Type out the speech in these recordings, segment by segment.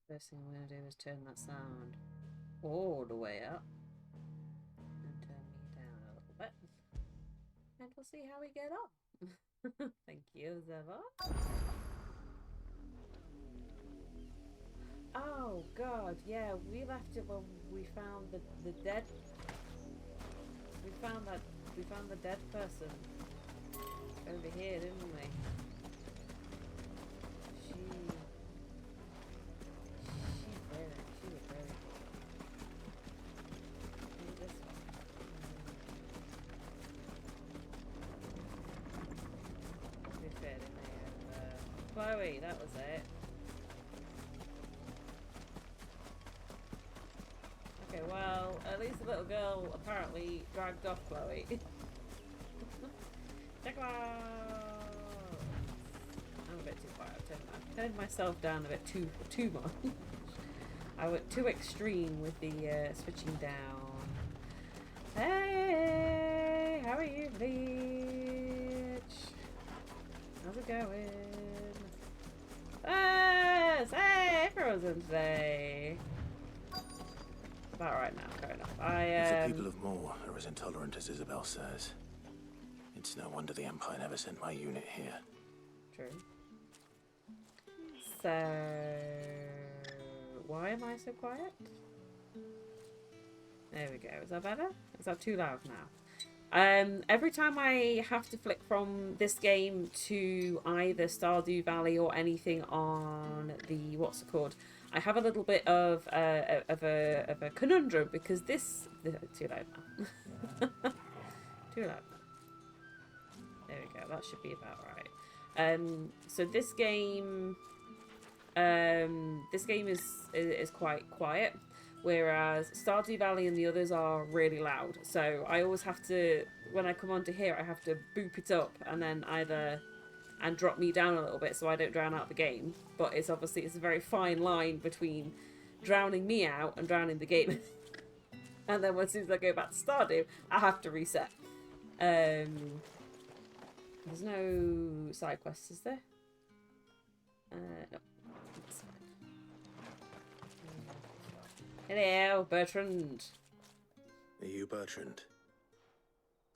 First thing I'm going to do is turn that sound all the way up and turn me down a little bit. And we'll see how we get on. Thank you, Zeva. Oh god, yeah, we left it when we found the dead. We found the dead person over here, didn't we? She was very cool. Maybe this one. To be fair, didn't they? Chloe, that was it. Okay, well, at least the little girl apparently dragged off Chloe. Check out! I'm a bit too quiet. I've turned myself down a bit too much. I went too extreme with the switching down. Hey, how are you, Bleach? How's it going? Yes! Hey, Frozen today. About right now, fair enough. If the people of Moor are as intolerant as Isabel says, it's no wonder the Empire never sent my unit here. True. So, why am I so quiet? There we go. Is that better? Is that too loud now? Every time I have to flick from this game to either Stardew Valley or anything on the what's it called, I have a little bit of a conundrum because this too loud now. Too loud now. There we go. That should be about right. So this game is quite quiet, whereas Stardew Valley and the others are really loud. So I always have to, when I come onto here, I have to boop it up and then and drop me down a little bit so I don't drown out the game. But it's a very fine line between drowning me out and drowning the game. And then as soon as I go back to Stardew, I have to reset. There's no side quests, is there? No. That's fine. Hello, Bertrand. Are you Bertrand?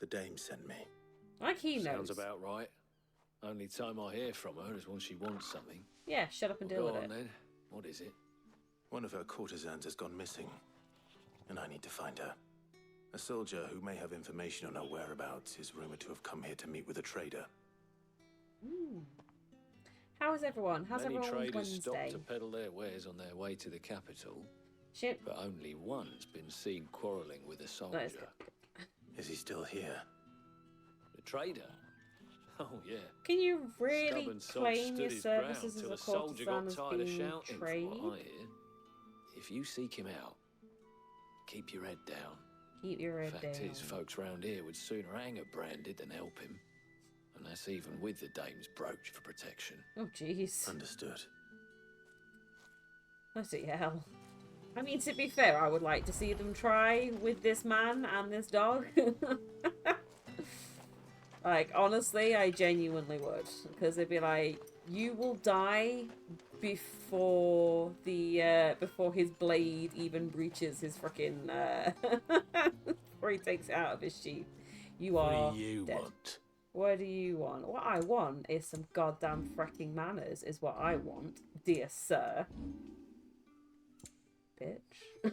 The dame sent me. Like he knows. Sounds about right. Only time I hear from her is when she wants something. Yeah, shut up and deal Go with on, it. then. What is it? One of her courtesans has gone missing, and I need to find her. A soldier who may have information on her whereabouts is rumored to have come here to meet with a trader. How is everyone? How's Many everyone's traders Wednesday? stop to peddle their wares on their way to the capital, Shit. but only one's been seen quarrelling with a That is soldier. good. Is he still here? The trader? Oh, yeah. Can you really Stubborn sod claim stood your his services ground as till a the soldier courtesan got as tired of being shouting, trade? from what I hear. If you seek him out, keep your head down. Keep your head Fact down. is, folks round here would sooner hang a branded than help him. And that's even with the dame's brooch for protection. Oh, jeez. Understood. Bloody hell. I mean, to be fair, I would like to see them try with this man and this dog. Like, honestly, I genuinely would. Because they'd be like, you will die before before his blade even breaches his freaking, before he takes it out of his sheath. You are What do you dead. want? What do you want? What I want is some goddamn fracking manners, is what I want, dear sir. Bitch.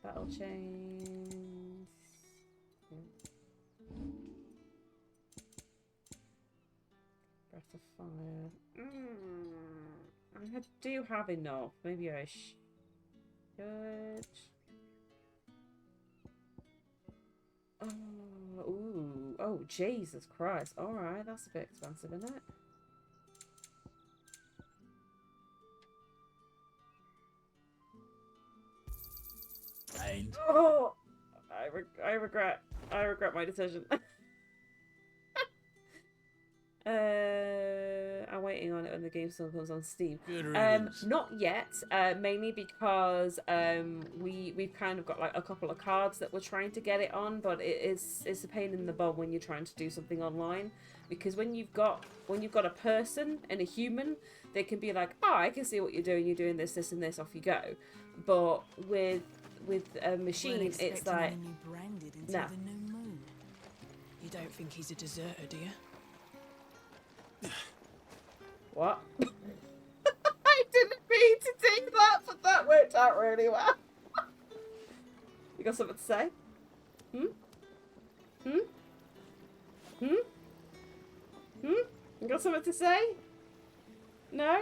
Battle chains. Breath of fire. I do have enough. Maybe I should. Oh, ooh. Oh, Jesus Christ. Alright, that's a bit expensive, isn't it? And Oh! I regret my decision. I'm waiting waiting on it when the game still comes on Steam. Good riddance. Not yet, mainly because we've kind of got like a couple of cards that we're trying to get it on, but it's a pain in the bum when you're trying to do something online, because when you've got a person and a human, they can be like, oh, I can see what you're doing this, this, and this, off you go. But with a machine, it's like, no. The new moon. You don't think he's a deserter, do you? What? I didn't mean to do that, but that worked out really well. You got something to say? Hmm? Hmm? Hmm? Hmm? You got something to say? No?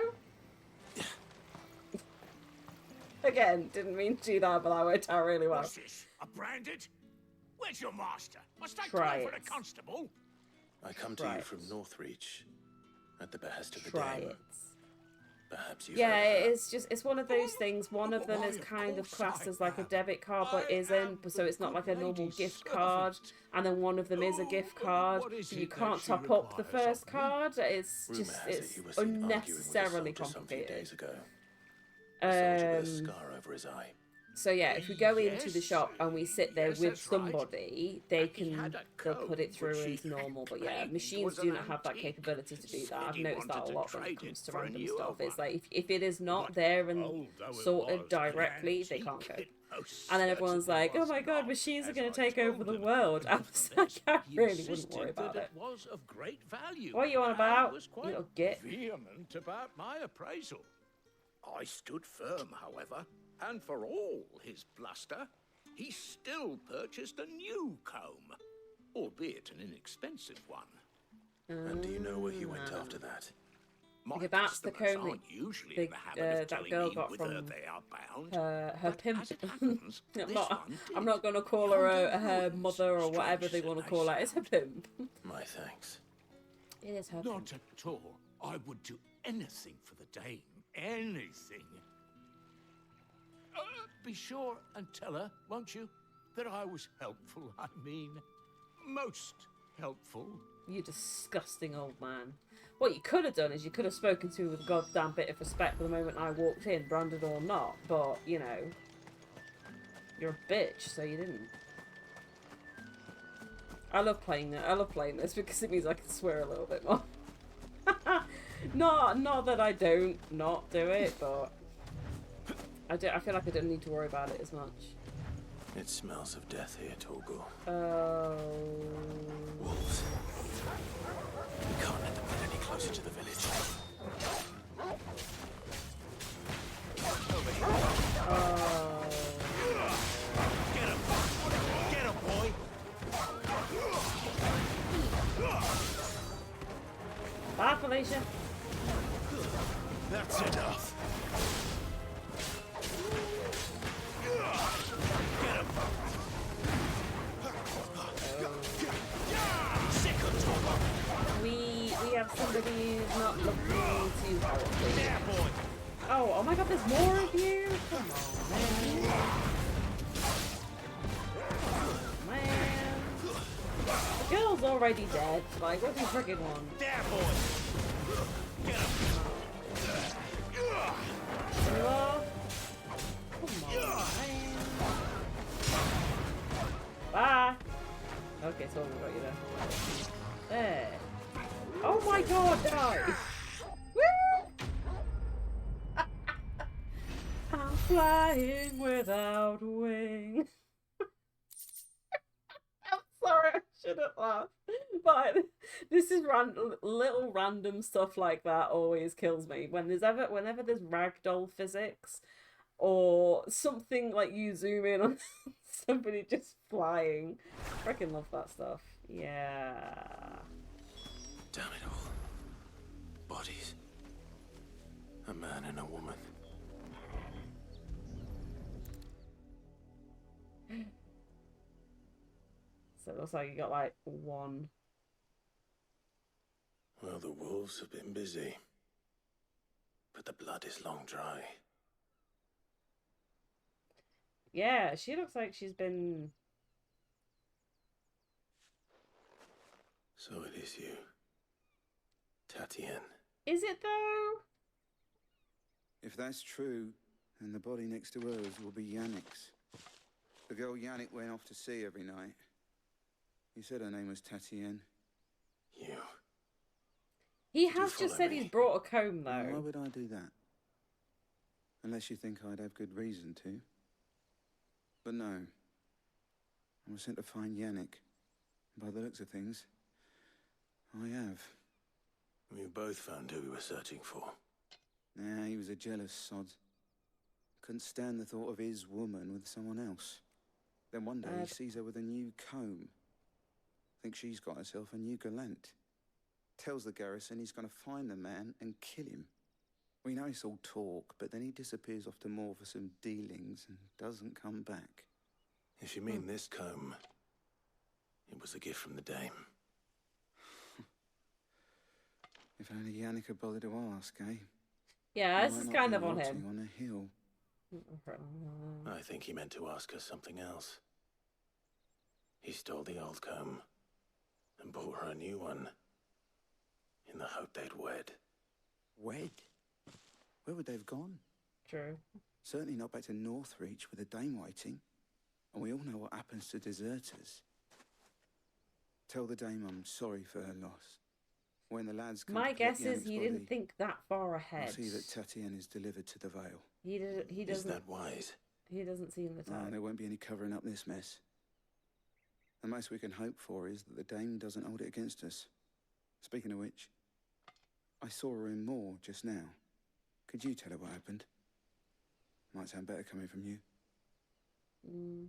Again, didn't mean to do that, but that worked out really well. What's this? A branded? Where's your master? Must I Try call for it. the constable? I come to Try you it. from Northreach, at the behest of the Try Dame. it. Perhaps you've Yeah, heard of her. it's one of those things. One of them is kind of classed as like a debit card, but isn't, so it's not like a normal gift card. And then one of them is a gift card, so you can't top up the first card. It's Rumour just, has it it's he was seen arguing with a unnecessarily soldier some few complicated. days ago. The soldier with a Um, scar over his eye. So yeah, if we go into the Yes, shop and we sit there yes, with that's right. somebody, they He can had a they'll put it coat through which he as normal. But yeah, claimed machines was do an not have that antique. capability to do that. Said I've he noticed that a wanted to lot when it trade comes it to for a random newer stuff. It's one. like if it is not But there and old though it sorted was, directly, they an can't go. antique, it most And then everyone's certainly like, "Oh was my god, not, machines are as going I to take over the told him. world." I was like, I He really wouldn't insisted worry about that it. was of great value. What are you on and about, was you quite little git? vehement about my appraisal. I stood firm, however, and for all his bluster, he still purchased a new comb, albeit an inexpensive one. And do you know where he went after that? My Okay, that's the customers comb aren't usually the- in the habit of that telling girl me got whither from they are bound. her but pimp. as it happens, I'm this not. one I'm did. not going to call her her Ruins, mother or whatever strange they want to as call her. they It's her pimp. My thanks. It is her pimp. Not at all. I would do anything for the Dame. Anything. Be sure and tell her, won't you, that I was helpful. I mean, most helpful. You disgusting old man. What you could have done is you could have spoken to me with a goddamn bit of respect the moment I walked in, branded or not. But, you know, you're a bitch, so you didn't. I love playing that. I love playing this because it means I can swear a little bit more. Not that I don't not do it, but I feel like I don't need to worry about it as much. It smells of death here, Torgal. Oh. Wolves. We can't let them get any closer to the village. Oh. Get him! Get him, boy! Bye, Felicia. That's enough. Get him! Sick of talk. We have somebody who's not looking too healthy. There, boy! Oh my god, there's more of you? Come on, man. The girl's already dead. Like, what do you freaking want? There, boy! Get him! You are? Come on, man. Bye. Okay, so we got you there. There. Oh my god, die! Woo! I'm flying without wings. I'm sorry, I shouldn't laugh. But this is little random stuff like that always kills me. Whenever there's ragdoll physics or something like you zoom in on somebody just flying. I freaking love that stuff. Yeah. Damn it all. Bodies. A man and a woman. So it looks like you got like one. Well, the wolves have been busy. But the blood is long dry. Yeah, she looks like she's been... So it is you. Tatienne. Is it though? If that's true, then the body next to hers will be Yannick's. The girl Yannick went off to sea every night. He said her name was Tatienne. You. He Did you has just follow said me? he's brought a comb Why though. would I do that? Unless you think I'd have good reason to. But no. I was sent to find Yannick. By the looks of things, I have. We both found who we were searching for. Nah, he was a jealous sod. Couldn't stand the thought of his woman with someone else. Then one day he sees her with a new comb. Thinks she's got herself a new gallant. Tells the garrison he's going to find the man and kill him. We know it's all talk, but then he disappears off to Moor for some dealings and doesn't come back. If you mean this comb, it was a gift from the dame. If only Yannick had bothered to ask, eh? Yeah, He this might is not kind be of on rotting him. on a hill. I think he meant to ask her something else. He stole the old comb and bought her a new one in the hope they'd wed. Wed? Where would they have gone? True. Certainly not back to Northreach with a dame waiting. And we all know what happens to deserters. Tell the dame I'm sorry for her loss. When the lads come My to collect guess is Yannick's he body, didn't think that far we'll ahead. see that Tatienne is delivered to the Vale. He Is doesn't. that wise? He doesn't seem the No, type. there won't be any covering up this mess. The most we can hope for is that the dame doesn't hold it against us. Speaking of which, I saw her in Moor just now. Could you tell her what happened? Might sound better coming from you. Mm.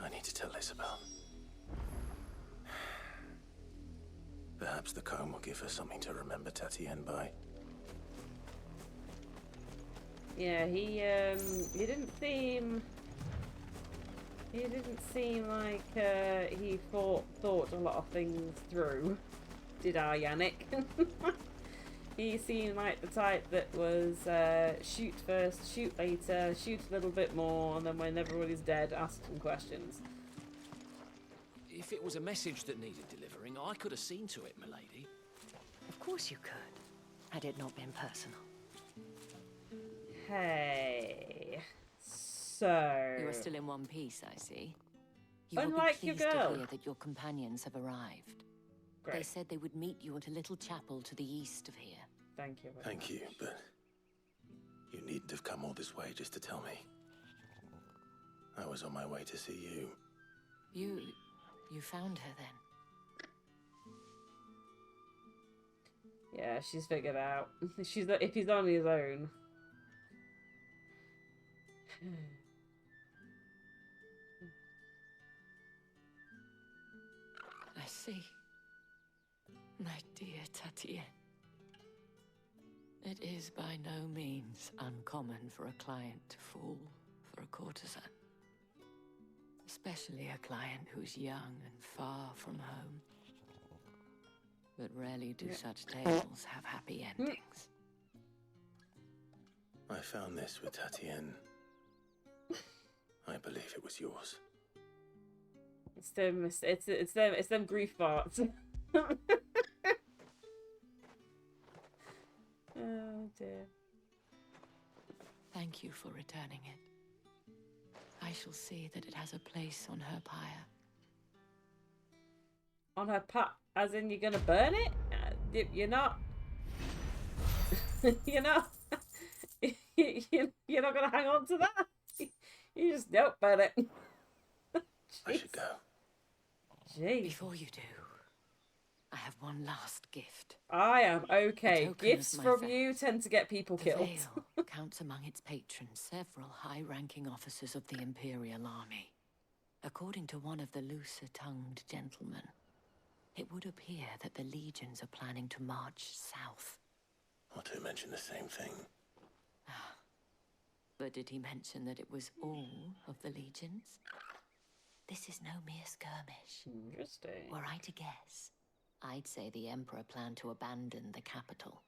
I need to tell Isabel. Perhaps the comb will give her something to remember Tatienne by. Yeah, he didn't seem. He didn't seem like he thought a lot of things through. Did our Yannick? He seemed like the type that was shoot first, shoot later, shoot a little bit more, and then when everybody's dead, ask some questions. If it was a message that needed delivering, I could have seen to it, milady. Of course you could, had it not been personal. Hey, so You are still in one piece, I see. You will unlike be your pleased girl. to hear that your companions have arrived. They Great, said they would meet you at a little chapel to the east of here. thank you. very Thank you, but you needn't have come all this way just to tell me. I was on my way to see you. You found her then? Yeah, she's figured out. She's if he's on his own. I see. My dear Tatienne. It is by no means uncommon for a client to fall for a courtesan. Especially a client who's young and far from home. But rarely do such tales have happy endings. I found this with Tatienne. I believe it was yours. It's them grief farts. Oh dear. Thank you for returning it. I shall see that it has a place on her pyre. On her pat, as in you're gonna burn it? You're not. You're not. You're not gonna hang on to that. You just don't burn it. I should go. Jeez. Before you do, I have one last gift. I am okay. token of Gifts my from faith. you tend to get people The killed. Vale counts among its patrons several high-ranking officers of the Imperial Army. According to one of the looser-tongued gentlemen, it would appear that the legions are planning to march south. Or to mention the same thing. But did he mention that it was all of the legions? This is no mere skirmish. Interesting. Were I to guess, I'd say the Emperor planned to abandon the capital.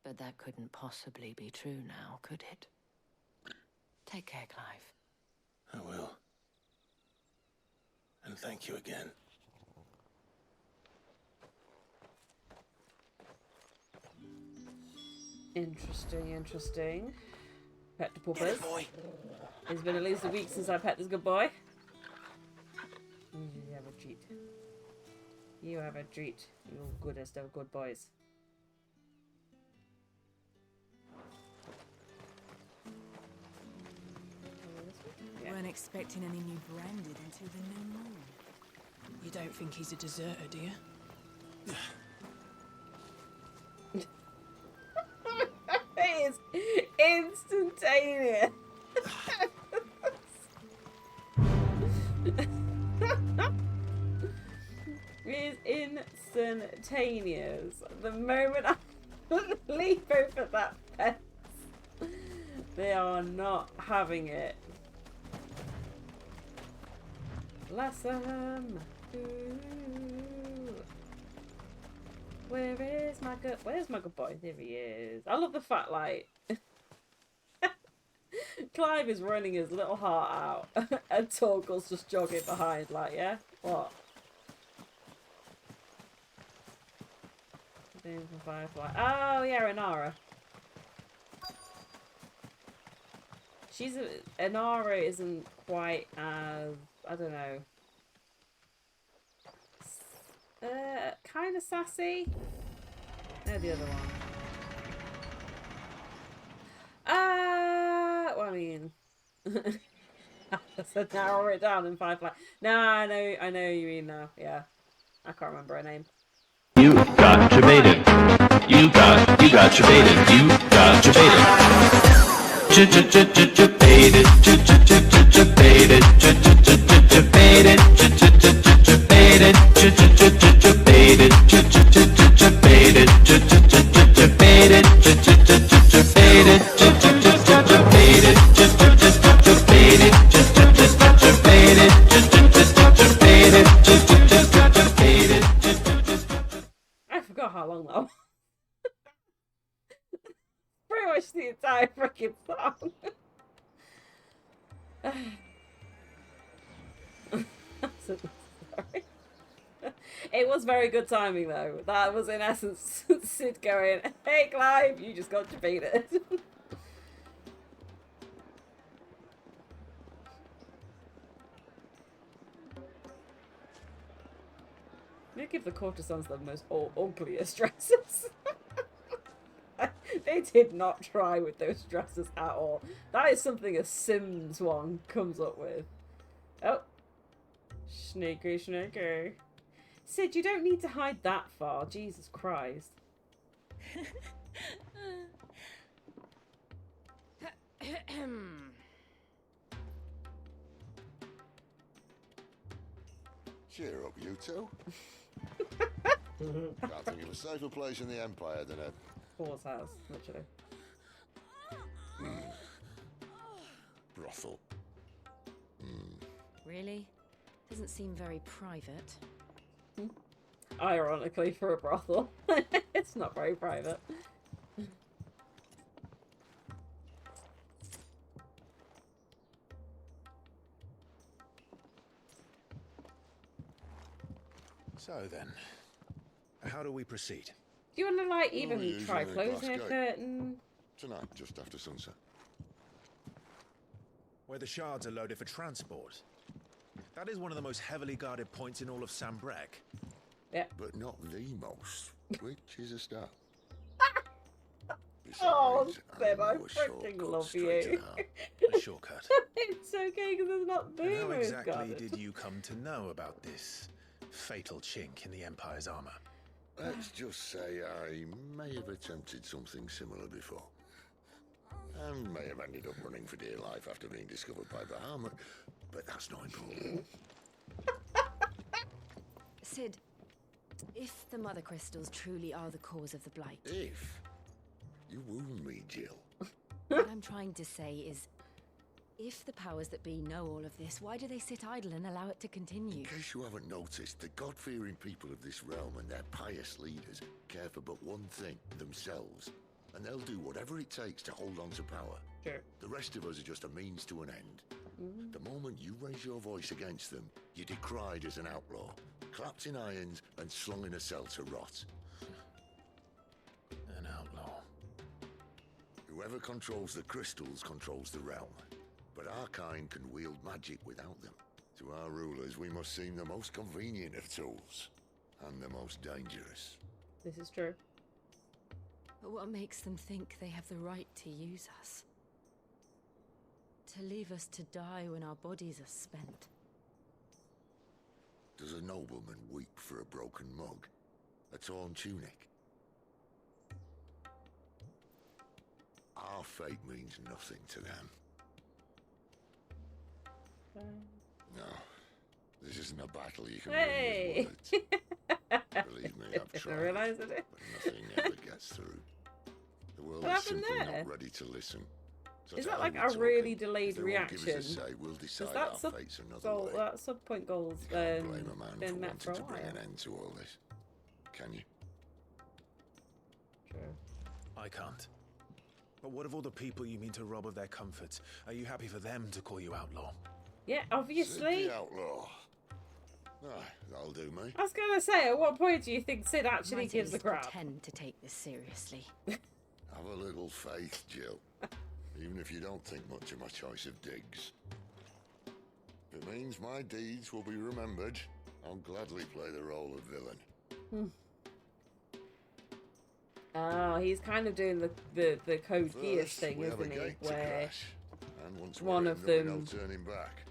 But that couldn't possibly be true now, could it? Take care, Clive. I will. And thank you again. Interesting, interesting. Pet to puppers. It's been at least a week since I pet this good boy. You have a treat. You have a treat. You goodest of good boys. Yeah. Weren't expecting any new branded until the new moon. You don't think he's a deserter, do you? It is instantaneous. It is instantaneous. The moment I leap over that fence, they are not having it. Bless them. Where's my good boy? There he is. I love the fact, like, Clive is running his little heart out and Torgal's just jogging behind, like, yeah? What? Firefly. Oh, yeah, Inara. Inara isn't quite as, I don't know. Kind of sassy. No, the other one. Well, I mean, I said narrow it down in Firefly. No, I know you mean now. Yeah, I can't remember her name. You got your baited. You got your baited. You got your baited. Baited. Baited. I forgot how long that was. Pretty much the entire freaking song. Sorry. It was very good timing though. That was in essence Cid going, "Hey Clive, you just got defeated." You give the courtesans the most ugliest dresses. They did not try with those dresses at all. That is something a Sims one comes up with. Oh. Sneaky, sneaky. Cid, you don't need to hide that far. Jesus Christ. Cheer up, you two. Can't think of a safer place in the Empire than a... Paul's house, literally. brothel. Really? Doesn't seem very private. Ironically, for a brothel. It's not very private. So then, how do we proceed? Do you want to, like, even usually try a glass closing a gate. curtain? Tonight, just after sunset. Where the shards are loaded for transport. That is one of the most heavily guarded points in all of Sambrek. Yeah. But not the most, which is a start. Oh, Besides, Cid, I know a freaking shortcut love straight to you. the heart. A shortcut. It's okay, because it's not the And how most exactly guarded. did you come to know about this fatal chink in the Empire's armor? Let's just say I may have attempted something similar before. And may have ended up running for dear life after being discovered by Bahamut, but that's not important. Cid, if the Mother Crystals truly are the cause of the Blight... If you wound me, Jill. What I'm trying to say is, if the powers that be know all of this, why do they sit idle and allow it to continue? In case you haven't noticed, the God-fearing people of this realm and their pious leaders care for but one thing, themselves. And they'll do whatever it takes to hold on to power. Sure. The rest of us are just a means to an end. The moment you raise your voice against them, you're decried as an outlaw, clapped in irons and slung in a cell to rot. An outlaw. Whoever controls the crystals controls the realm. But our kind can wield magic without them. To our rulers, we must seem the most convenient of tools. And the most dangerous. This is true. But what makes them think they have the right to use us? To leave us to die when our bodies are spent? Does a nobleman weep for a broken mug? A torn tunic? Our fate means nothing to them. No, this isn't a battle you can win with words. Believe me, I've tried, I realize it. but nothing ever gets through. The world What is simply happened there? not ready to listen. So Is to that hell like with a talking. really If delayed they won't give us a reaction? say, we'll decide Is that our fates another goal, way. that sub point goals You can't blame a man for been met for a wanting to bring while? an end to all this, can you? True. I can't. But what of all the people you mean to rob of their comforts? Are you happy for them to call you outlaw? Yeah, Cid obviously. the outlaw. Ah, that'll do me. I was gonna say, at what point do you think Cid actually Might at gives a least crap? pretend to take this seriously. Have a little faith, Jill. Even if you don't think much of my choice of digs. If it means my deeds will be remembered, I'll gladly play the role of villain. Oh, he's kind of doing the Code Geass First, thing, we have a isn't he? gate to Where crash. And once one we're of in, there'll be them no turning back.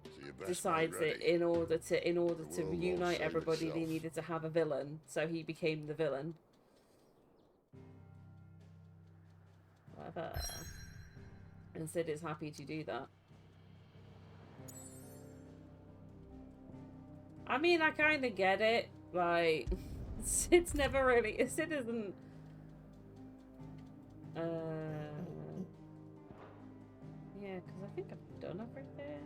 So you best be decides ready. that in order to The world won't reunite save everybody, they itself. needed to have a villain. So he became the villain. Whatever. And Cid is happy to do that. I mean, I kind of get it. Like, Cid's never really... Cid isn't... Yeah, because I think I've done everything.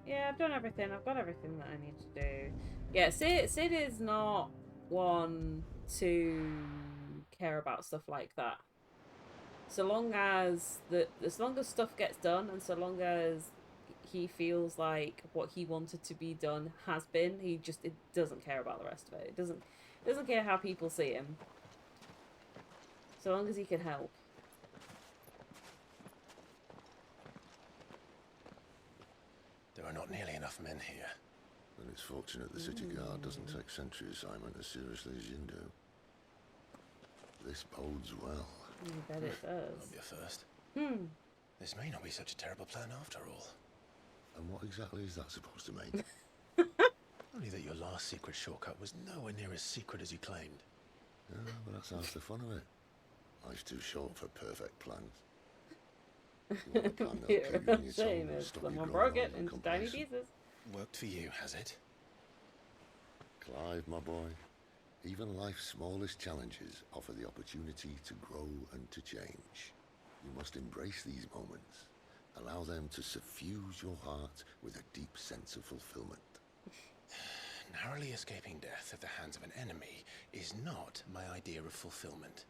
Yeah, I've done everything. I've got everything that I need to do. Yeah, Cid is not one to care about stuff like that. So long as stuff gets done, and so long as he feels like what he wanted to be done has been, it doesn't care about the rest of it. It doesn't care how people see him. So long as he can help. There are not nearly enough men here. Then it's fortunate the city guard doesn't take sentry assignment as seriously as you do. This bodes well. You bet it I'll does. be a first. Hmm. This may not be such a terrible plan after all. And what exactly is that supposed to mean? Only that your last secret shortcut was nowhere near as secret as you claimed. Yeah, but that's half the fun of it. Life's too short for perfect plans. If you want a plan that'll Yeah, keep you in your saying soul and is stop you someone growing broke it old and into tiny complacent. pieces. Worked for you, has it? Clive, my boy, even life's smallest challenges offer the opportunity to grow and to change. You must embrace these moments. Allow them to suffuse your heart with a deep sense of fulfillment. Narrowly escaping death at the hands of an enemy is not my idea of fulfillment.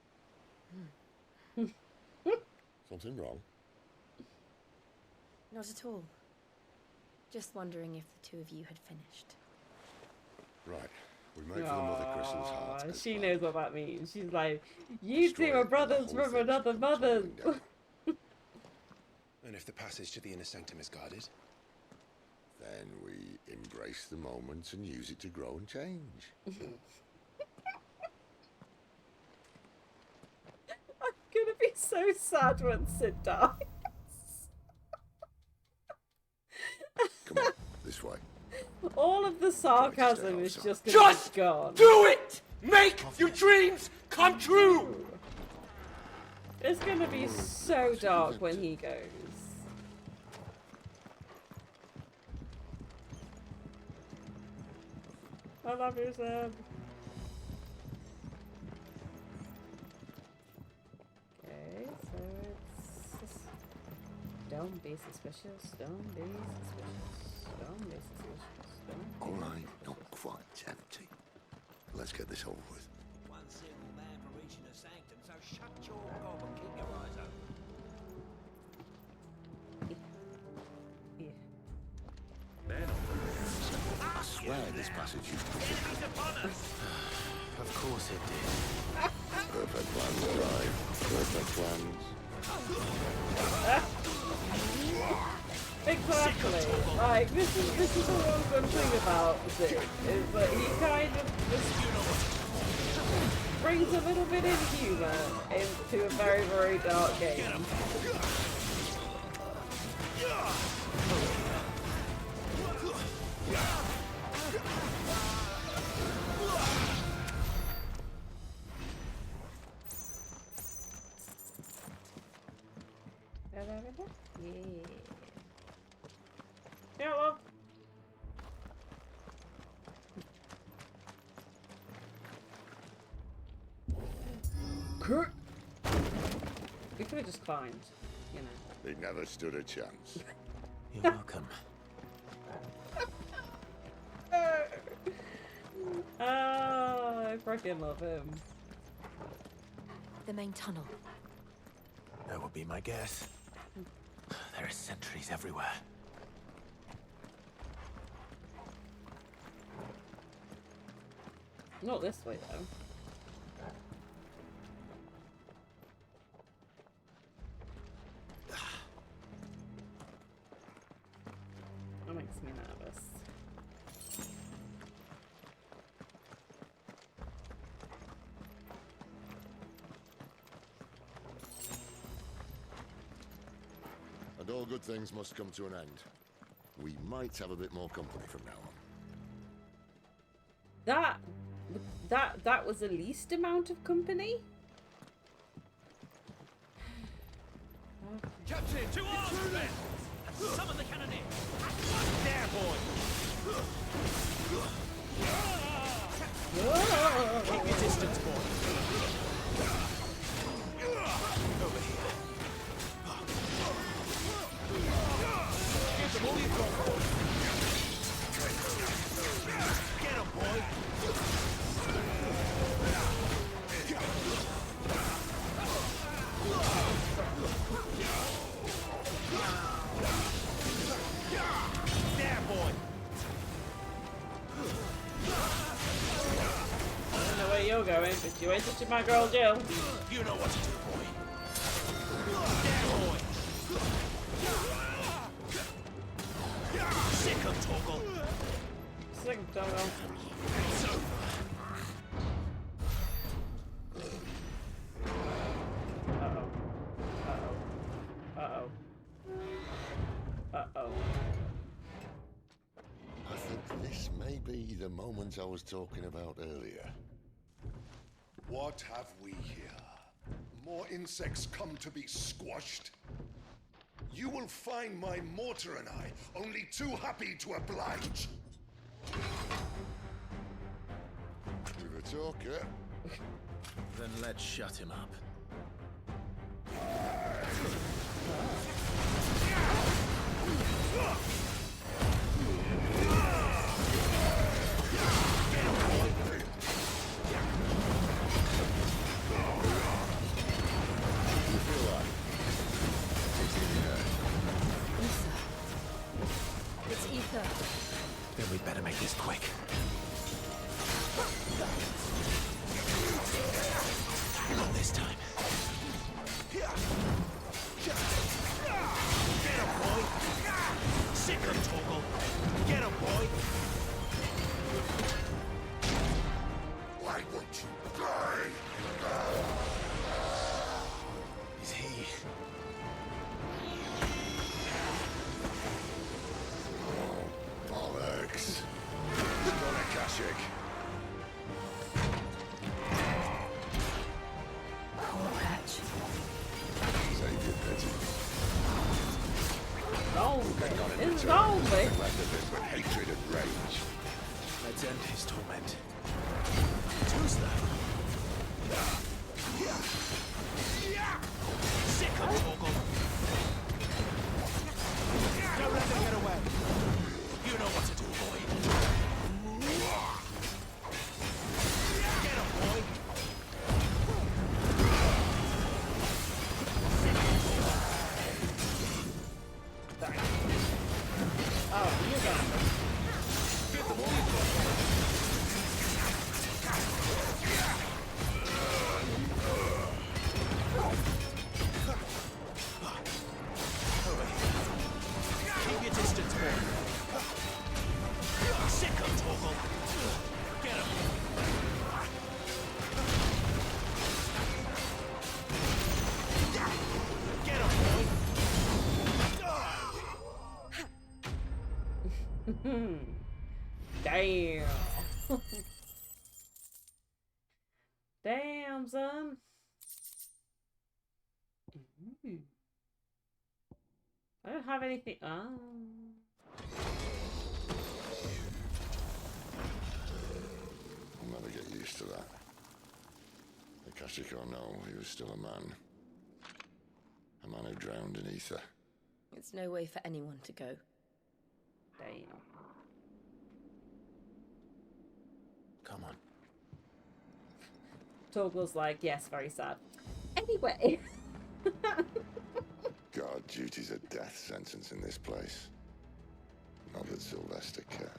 Something wrong? Not at all. Just wondering if the two of you had finished. Right. We make for the Mother Crystal's heart. Aw, as she planned. knows what that means. She's like, you Destroy two it are and the brothers whole from thing another should come mother. tumbling down. And if the passage to the inner sanctum is guarded? Then we embrace the moment and use it to grow and change. I'm gonna be so sad when Cid dies. Come on, this way. All of the sarcasm is just gonna Just be gone. do it! Make your dreams come true! It's gonna be so dark when he goes. I love you, Sam. Okay, so it's... Don't be suspicious, don't be suspicious, don't be suspicious, don't be All right, not quite empty. Let's get this over with. One single man for reaching the sanctum, so shut your gob and keep your eyes open. where this passage used to be. Of course it did. Perfect plans, Drive. Perfect plans. Exactly. Like this is the one good thing about Cid, is that he kind of just brings a little bit of humour into a very, very dark game. Yeah, love. Kurt. We could have just climbed, you know. They never stood a chance. You're welcome. I freaking love him. The main tunnel. That would be my guess. There are sentries everywhere. Not this way, though. That makes me nervous. And all good things must come to an end. We might have a bit more company from now on. That was the least amount of company? Captain, to arms, men! Summon the cannoneer! There, boy! Keep your distance, boy! Over here. Give them all you've got, boy! Get him, boy! There, boy! I don't know where you're going, but you ain't touching my girl Jill. You know what to do, boy! There, boy! Sick of Torgal! Sick of Torgal. It's over! I think this may be the moment I was talking about earlier. What have we here? More insects come to be squashed? You will find my mortar and I only too happy to oblige. With a talker. Then let's shut him up. It's ether. Then we'd better make this quick. Not this time. Get him, boy! Sick of Torgal! Get him, boy! Why won't you die? Is he? Bollocks. Stone Akashic. Poor patch. Save your pity. Zombie. Not in It's return, zombie. nothing left of this but hatred and rage. Let's end his torment. Who's that? Sick of Torgal! Don't let them get away! You know what to do, boy! Get him, boy! Oh, you got it. Get them all you've got! Damn. Damn, son. Ooh. I don't have anything. Oh. I'll never get used to that. Akashic or no, he was still a man. A man who drowned in ether. It's no way for anyone to go. Damn. Come on. Torgal's like, yes, very sad. Anyway. God, duty's a death sentence in this place. Not that Sylvester cares.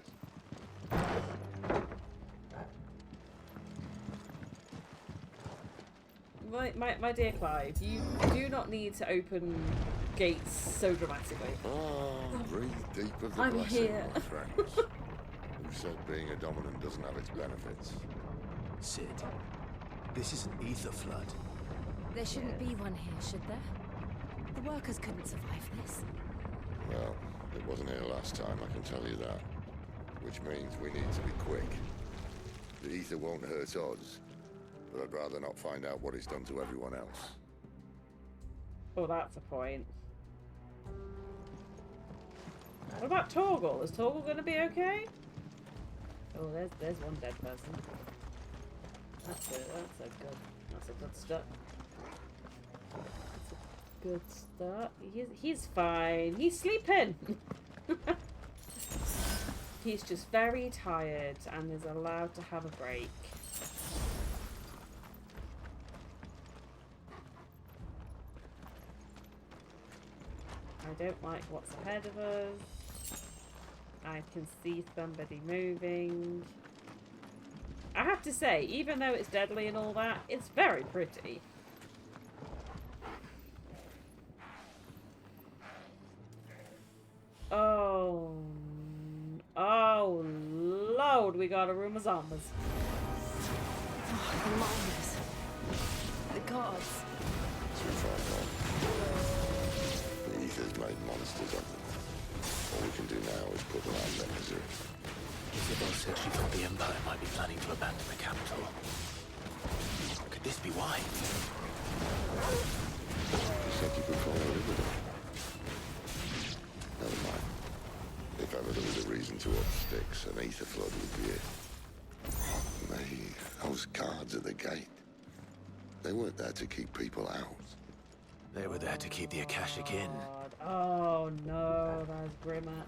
My dear Clive, you do not need to open gates so dramatically. Oh, breathe deep of the I'm blessing, here. my friends. Who said being a dominant doesn't have its benefits? Cid, this is an ether flood. There shouldn't be one here, should there? The workers couldn't survive this. Well, it wasn't here last time, I can tell you that. Which means we need to be quick. The ether won't hurt us, but I'd rather not find out what it's done to everyone else. Oh, that's a point. What about Torgal? Is Torgal going to be okay? Oh, there's one dead person. That's a good start. That's a good start. He's fine. He's sleeping. He's just very tired and is allowed to have a break. I don't like what's ahead of us. I can see somebody moving. I have to say, even though it's deadly and all that, it's very pretty. Oh. Oh, Lord, we got a room of zombies. Oh, the miners. The gods. Too far gone. The ether's made monsters of them. All we can do now is put them out of their misery. Isabel said she thought the Empire might be planning to abandon the capital. Could this be why? You said you could follow it with it. Never mind. If ever there was a reason to up sticks, an ether flood would be it. Those guards at the gate. They weren't there to keep people out. They were there to keep the Akashic in. God. Oh no, that's Grimmer.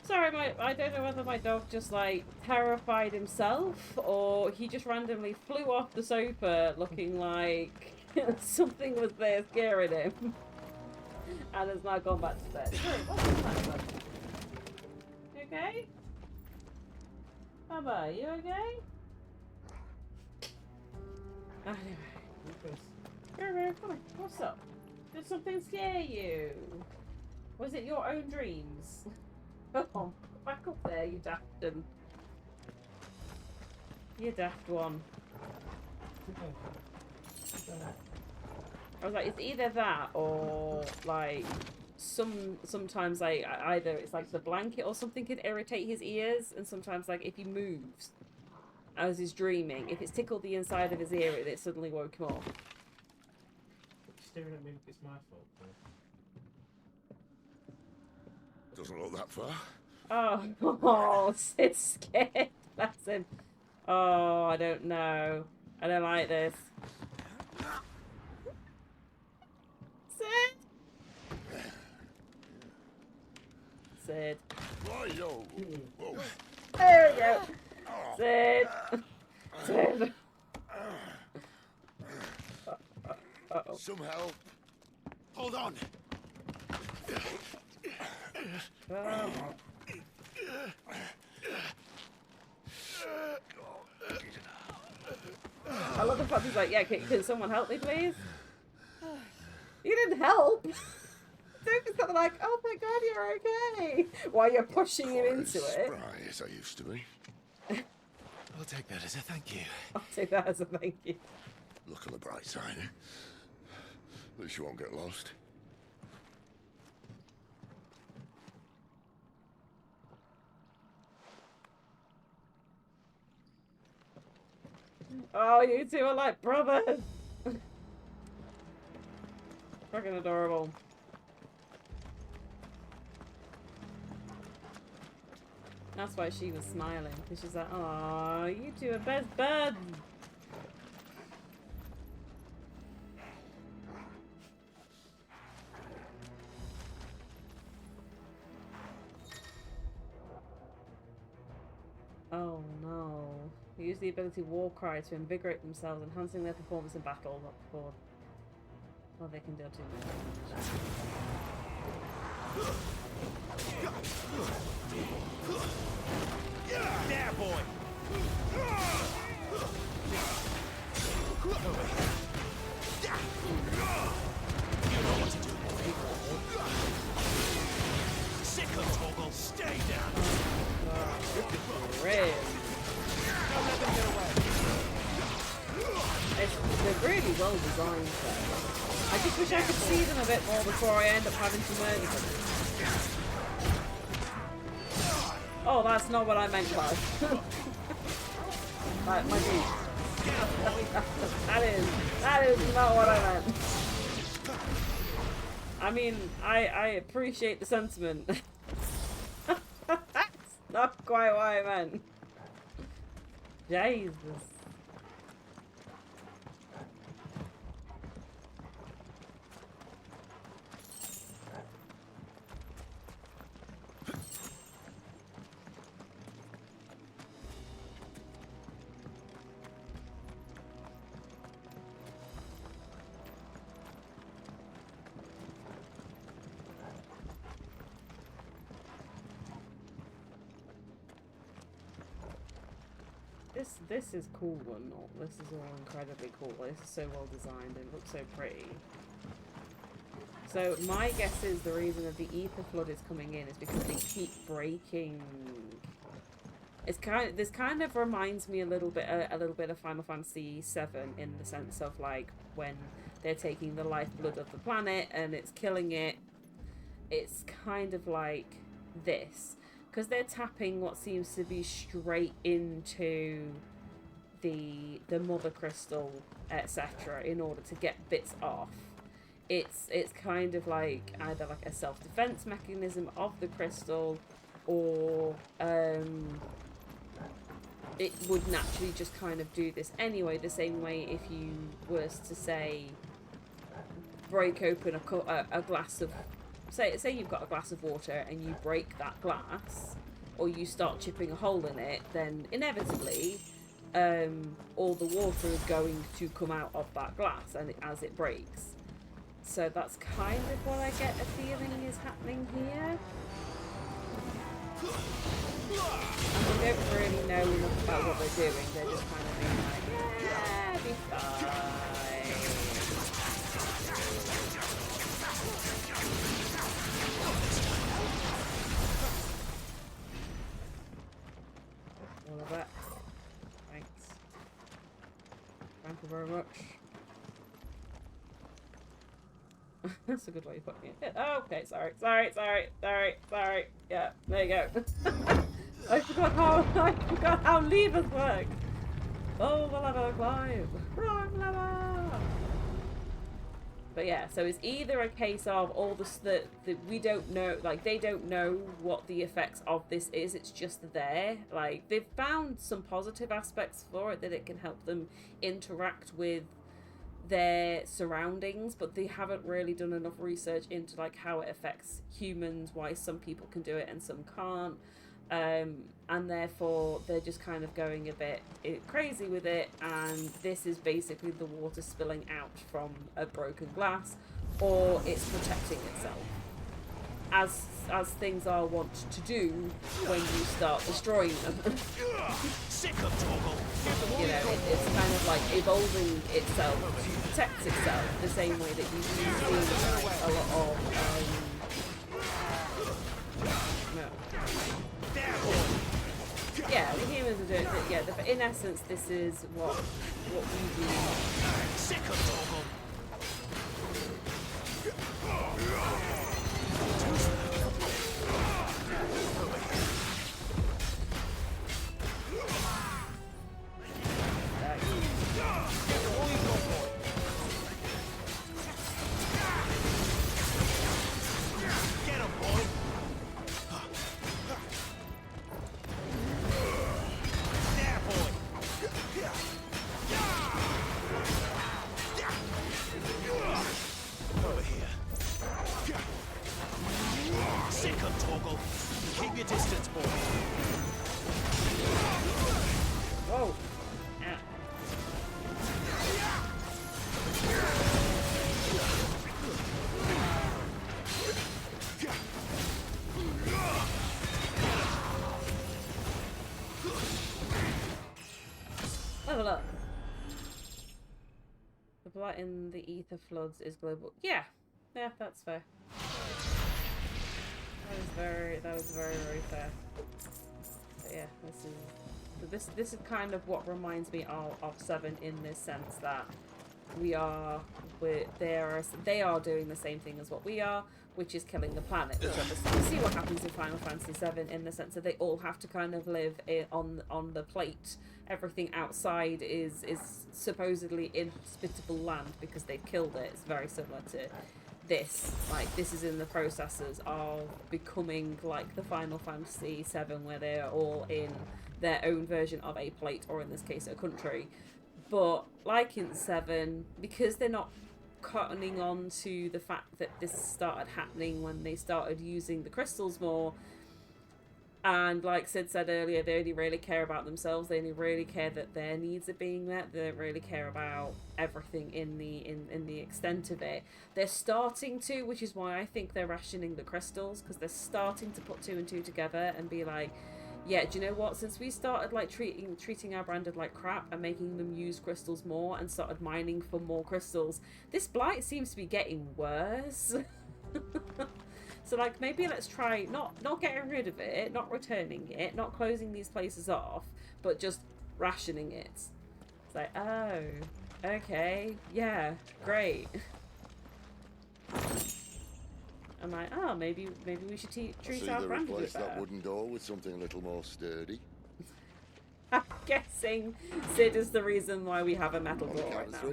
Sorry, I don't know whether my dog just like terrified himself or he just randomly flew off the sofa looking like something was there scaring him and has now gone back to bed. Sorry, what's that? You okay? Baba, you okay? Anyway, come on, what's up? Did something scare you? Was it your own dreams? Oh, back up there, you daft one. You daft one. I was like, it's either that or like sometimes like either it's like the blanket or something could irritate his ears, and sometimes like if he moves as he's dreaming, if it's tickled the inside of his ear, it suddenly woke him up. Staring at me, it's my fault. Doesn't look that far. Oh, Cid's scared. That's him. Oh, I don't know. I don't like this. Cid! Cid. Whoa. There we go. Cid. Cid. Uh-oh. Some help. Hold on. I love the fact he's like, yeah, can someone help me, please? You didn't help. Duke is like, oh my god, you're okay. While you're pushing him into it. Spry as I used to be. I'll take that as a thank you. I'll take that as a thank you. Look on the bright side. At least you won't get lost. Oh, you two are like brothers. Fucking adorable. That's why she was smiling, because she's like, "Oh, you two are best buds." Oh no. They use the ability War Cry to invigorate themselves, enhancing their performance in battle. Not before. Well, they can do too much. Yeah, boy! You know what to do, boy. Cid and Torgal, stay down! Red. Don't let them get away! They're really well designed though. I just wish I could see them a bit more before I end up having to murder them. Oh, that's not what I meant, Clive. My dude. That is not what I meant. I mean, I appreciate the sentiment. That's not quite what I meant. Jesus. This is cool and all. This is all incredibly cool. This is so well designed and it looks so pretty. So my guess is the reason that the ether flood is coming in is because they keep breaking. It's this kind of reminds me a little bit of Final Fantasy VII in the sense of like when they're taking the lifeblood of the planet and it's killing it. It's kind of like this. Because they're tapping what seems to be straight into the mother crystal, etc., in order to get bits off. It's kind of like either like a self-defense mechanism of the crystal, or it would naturally just kind of do this anyway. The same way if you was to say break open a glass of. Say you've got a glass of water and you break that glass, or you start chipping a hole in it, then inevitably all the water is going to come out of that glass and as it breaks. So that's kind of what I get a feeling is happening here. And we don't really know enough about what they're doing. They're just kind of being like, yeah, be fine. All of that. Thanks. Thank you very much. That's a good way of putting it. Oh, okay, sorry. Yeah, there you go. I forgot how levers work. Oh, we'll have a climb. Wrong lever. But yeah, so it's either a case of all this that we don't know, like they don't know what the effects of this is. It's just there. Like they've found some positive aspects for it, that it can help them interact with their surroundings, but they haven't really done enough research into like how it affects humans, why some people can do it and some can't, and therefore they're just kind of going a bit crazy with it. And this is basically the water spilling out from a broken glass, or it's protecting itself, as things are wont to do when you start destroying them. You know, it's kind of like evolving itself to protect itself, the same way that you see a lot of yeah, the humans are doing it. Yeah, But in essence, this is what we do. Sick of Torgal. Get him, boy. There, boy. Over here. Sick of Torgal. Keep your distance, boy. Whoa. Ah. Level up. The blight in the ether floods is global. Yeah, that's fair. That was very fair. But yeah, this is kind of what reminds me of 7 in this sense that they are doing the same thing as what we are, which is killing the planet. Which obviously you see what happens in Final Fantasy 7 in the sense that they all have to kind of live on the plate. Everything outside is supposedly inhospitable land because they've killed it. It's very similar to this. Like, this is in the processes of becoming like the Final Fantasy 7 where they're all in their own version of a plate, or in this case a country. But like in 7, because they're not cottoning on to the fact that this started happening when they started using the crystals more, and like Cid said earlier, they only really care about themselves. They only really care that their needs are being met. They don't really care about everything in the extent of it. They're starting to, which is why I think they're rationing the crystals, because they're starting to put 2 and 2 together and be like, yeah, do you know what? Since we started like treating our branded like crap and making them use crystals more and started mining for more crystals, this blight seems to be getting worse. So like, maybe let's try not getting rid of it, not returning it, not closing these places off, but just rationing it. It's like, oh, okay, yeah, great. I'm like, oh, maybe we should treat our brand a bit replace that better. wooden door with something a little more sturdy. I'm guessing Cid is the reason why we have a metal door right now.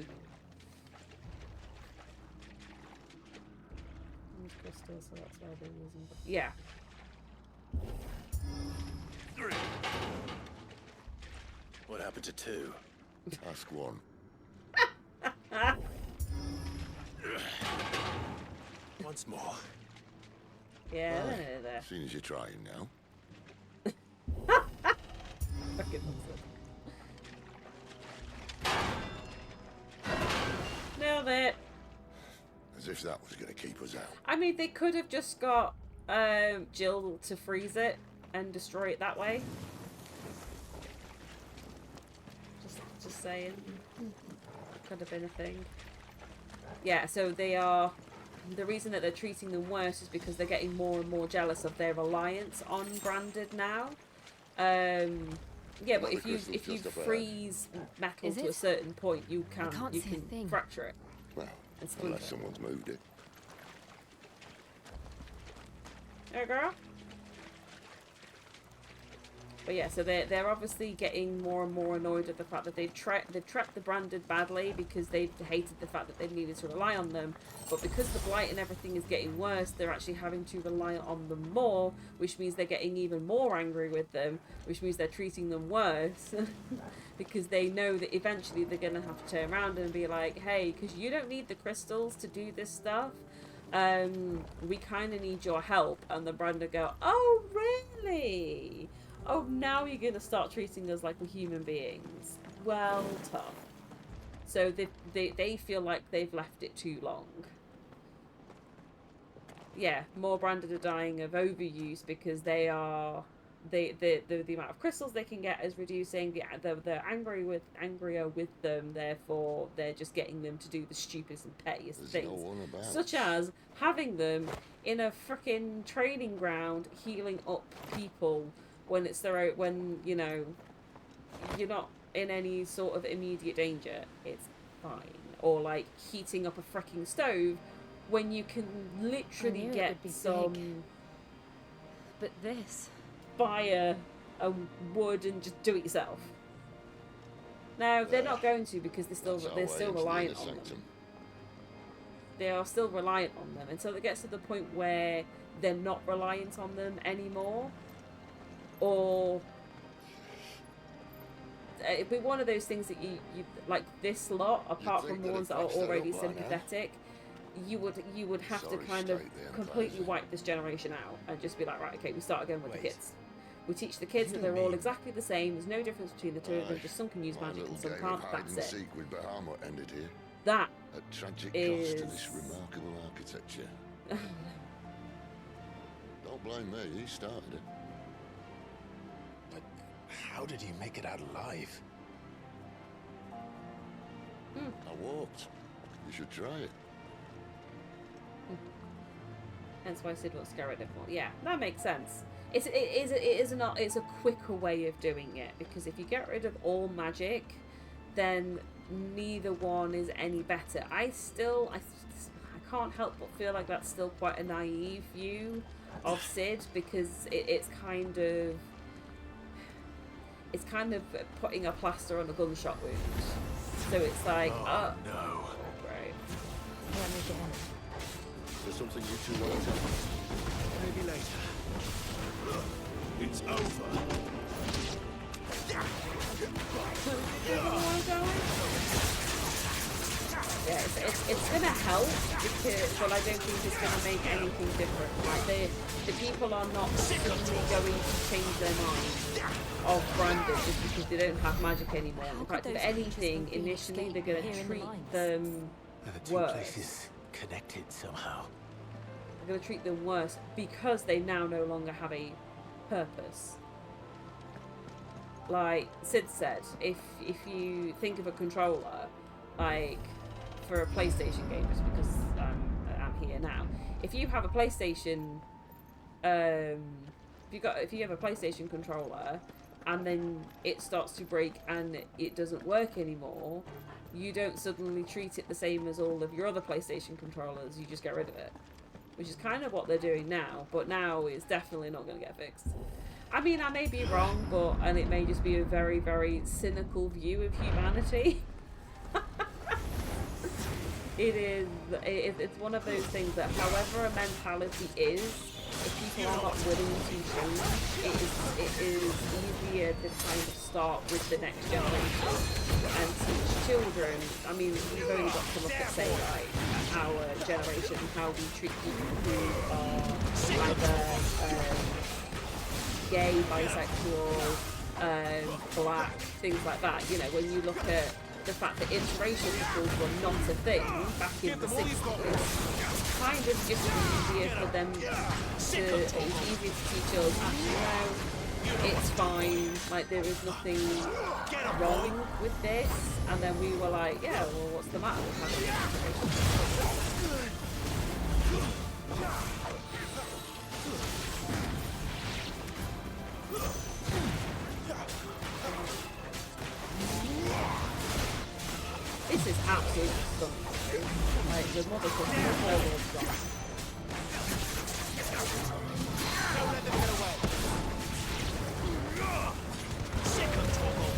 Crystals, so that's why they're using. Yeah. What happened to 2? Ask 1. Once more. Yeah, Well, there. as soon as you're trying now. Fucking nailed it. As if that was going to keep us out. I mean, they could have just got Jill to freeze it and destroy it that way. Just saying. Could have been a thing. Yeah, so they are... The reason that they're treating them worse is because they're getting more and more jealous of their reliance on branded now. Yeah, but if you freeze metal to a certain point, you can fracture it. Well, unless someone's moved it. There, girl. But yeah, so they're obviously getting more and more annoyed at the fact that they've trapped the branded badly because they hated the fact that they needed to rely on them. But because the blight and everything is getting worse, they're actually having to rely on them more, which means they're getting even more angry with them, which means they're treating them worse because they know that eventually they're going to have to turn around and be like, hey, because you don't need the crystals to do this stuff. We kind of need your help. And the brand will go, oh, really? Oh, now you're going to start treating us like we're human beings. Well, tough. So they feel like they've left it too long. Yeah, more branded are dying of overuse because they are... the amount of crystals they can get is reducing. They're angrier with them, therefore they're just getting them to do the stupidest and pettiest things. Such as having them in a frickin' training ground healing up people when it's their own, when, you know, you're not in any sort of immediate danger, it's fine. Or like heating up a freaking stove when you can literally get some big. But this fire and wood and just do it yourself. Now they're not going to, because they're still reliant on them. They are still reliant on them until it gets to the point where they're not reliant on them anymore, or it'd be one of those things that you like this lot, apart from the ones that are already sympathetic, you would have to kind of completely wipe this generation out and just be like, right, okay, we start again with the kids. We teach the kids that they're all exactly the same. There's no difference between the two of them. Just some can use magic and some can't. That's it. With Bahamut ended here. That at tragic is... cost to this remarkable architecture. Don't blame me. He started it. But how did you make it out alive? I walked. You should try it. Hence why Cid wants to get rid of more. Yeah, that makes sense. It's a quicker way of doing it, because if you get rid of all magic, then neither one is any better. I can't help but feel like that's still quite a naive view of Cid, because it's kind of putting a plaster on a gunshot wound. So it's like, oh no. Right. There's something you two want to tell me? Maybe later. It's over. Yeah, it's gonna help, but I don't think it's gonna make anything different. Like the people are not suddenly going to change their mind of Brandon just because they don't have magic anymore. In fact, if anything, initially they're gonna treat them worse. Places connected somehow. They're going to treat them worse because they now no longer have a purpose. Like Cid said, if you think of a controller, like for a PlayStation game, just because I'm here now, if you have a PlayStation, if you have a PlayStation controller, and then it starts to break and it doesn't work anymore, you don't suddenly treat it the same as all of your other PlayStation controllers. You just get rid of it. Which is kind of what they're doing now, but now it's definitely not going to get fixed. I mean, I may be wrong, and it may just be a very, very cynical view of humanity. It's one of those things that however a mentality is, if people are not willing to change, it is easier to kind of start with the next generation and teach children. I mean, we've only got to look at, say, like, our generation, how we treat people who are either gay, bisexual, black, things like that. You know, when you look at the fact that interracial couples were not a thing back in the 60s, it's kind of just easier for them it's easier to teach us, actually, no, it's fine, like there is nothing wrong with this, and then we were like, yeah, well, what's the matter with having interracial? This is absolutely stunning. Like, the mother could be a whole world. Don't let them get away. Cid and Torgal.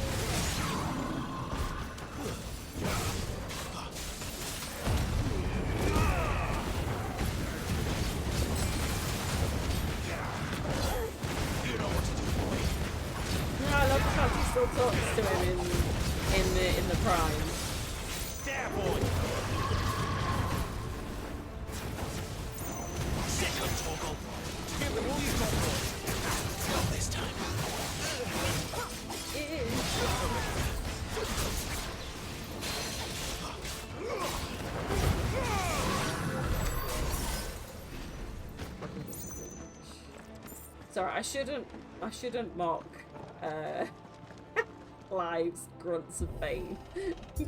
You know what to do, boy. Yeah, I love the fact he still talks to him in the prime. There, boy. Cid and Torgal. Give them all you've got, boy. Not this time. Sorry, I shouldn't mock Clive's grunts of pain,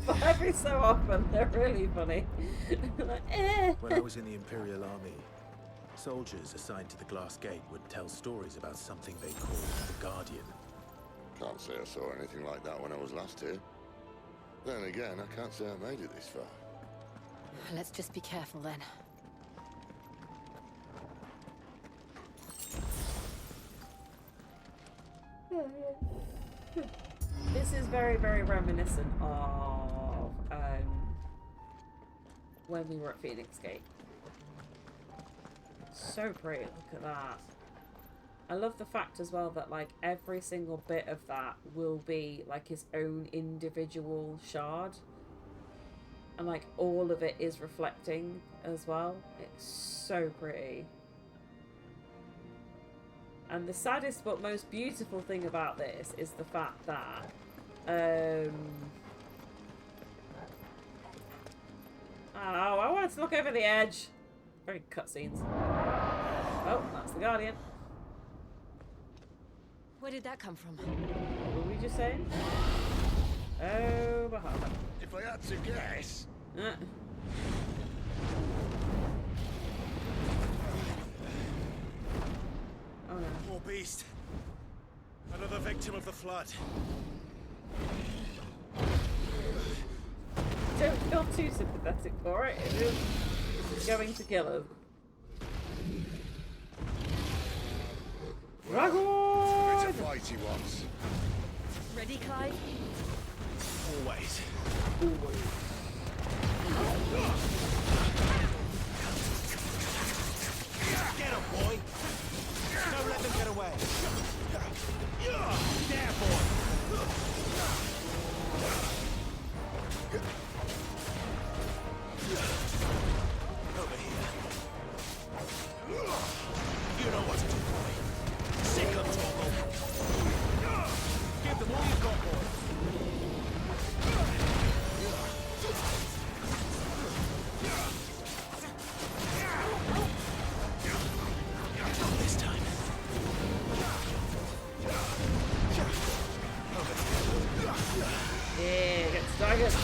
but every so often they're really funny. Like, When I was in the Imperial Army, soldiers assigned to the Glass Gate would tell stories about something they called the Guardian. Can't say I saw anything like that when I was last here. Then again, I can't say I made it this far. Let's just be careful then. This is very, very reminiscent of when we were at Phoenix Gate. So pretty, look at that. I love the fact as well that like every single bit of that will be like his own individual shard. And like all of it is reflecting as well. It's so pretty. And the saddest but most beautiful thing about this is the fact that I wanted to look over the edge. Very cutscenes. Oh, that's the Guardian. Where did that come from? What were we just saying? Oh, Bahama. If I had to guess... Oh no. Poor beast. Another victim of the flood. Don't feel too sympathetic for it. It is going to kill us. Dragon! It's a fight he wants. Ready, Clive? Always. Get him, boy! Don't let them get away! There, boy! Over here. You know what to do, boy. Cid and Torgal. Give them all you've got, boy. Not this time. Yeah, get staggered.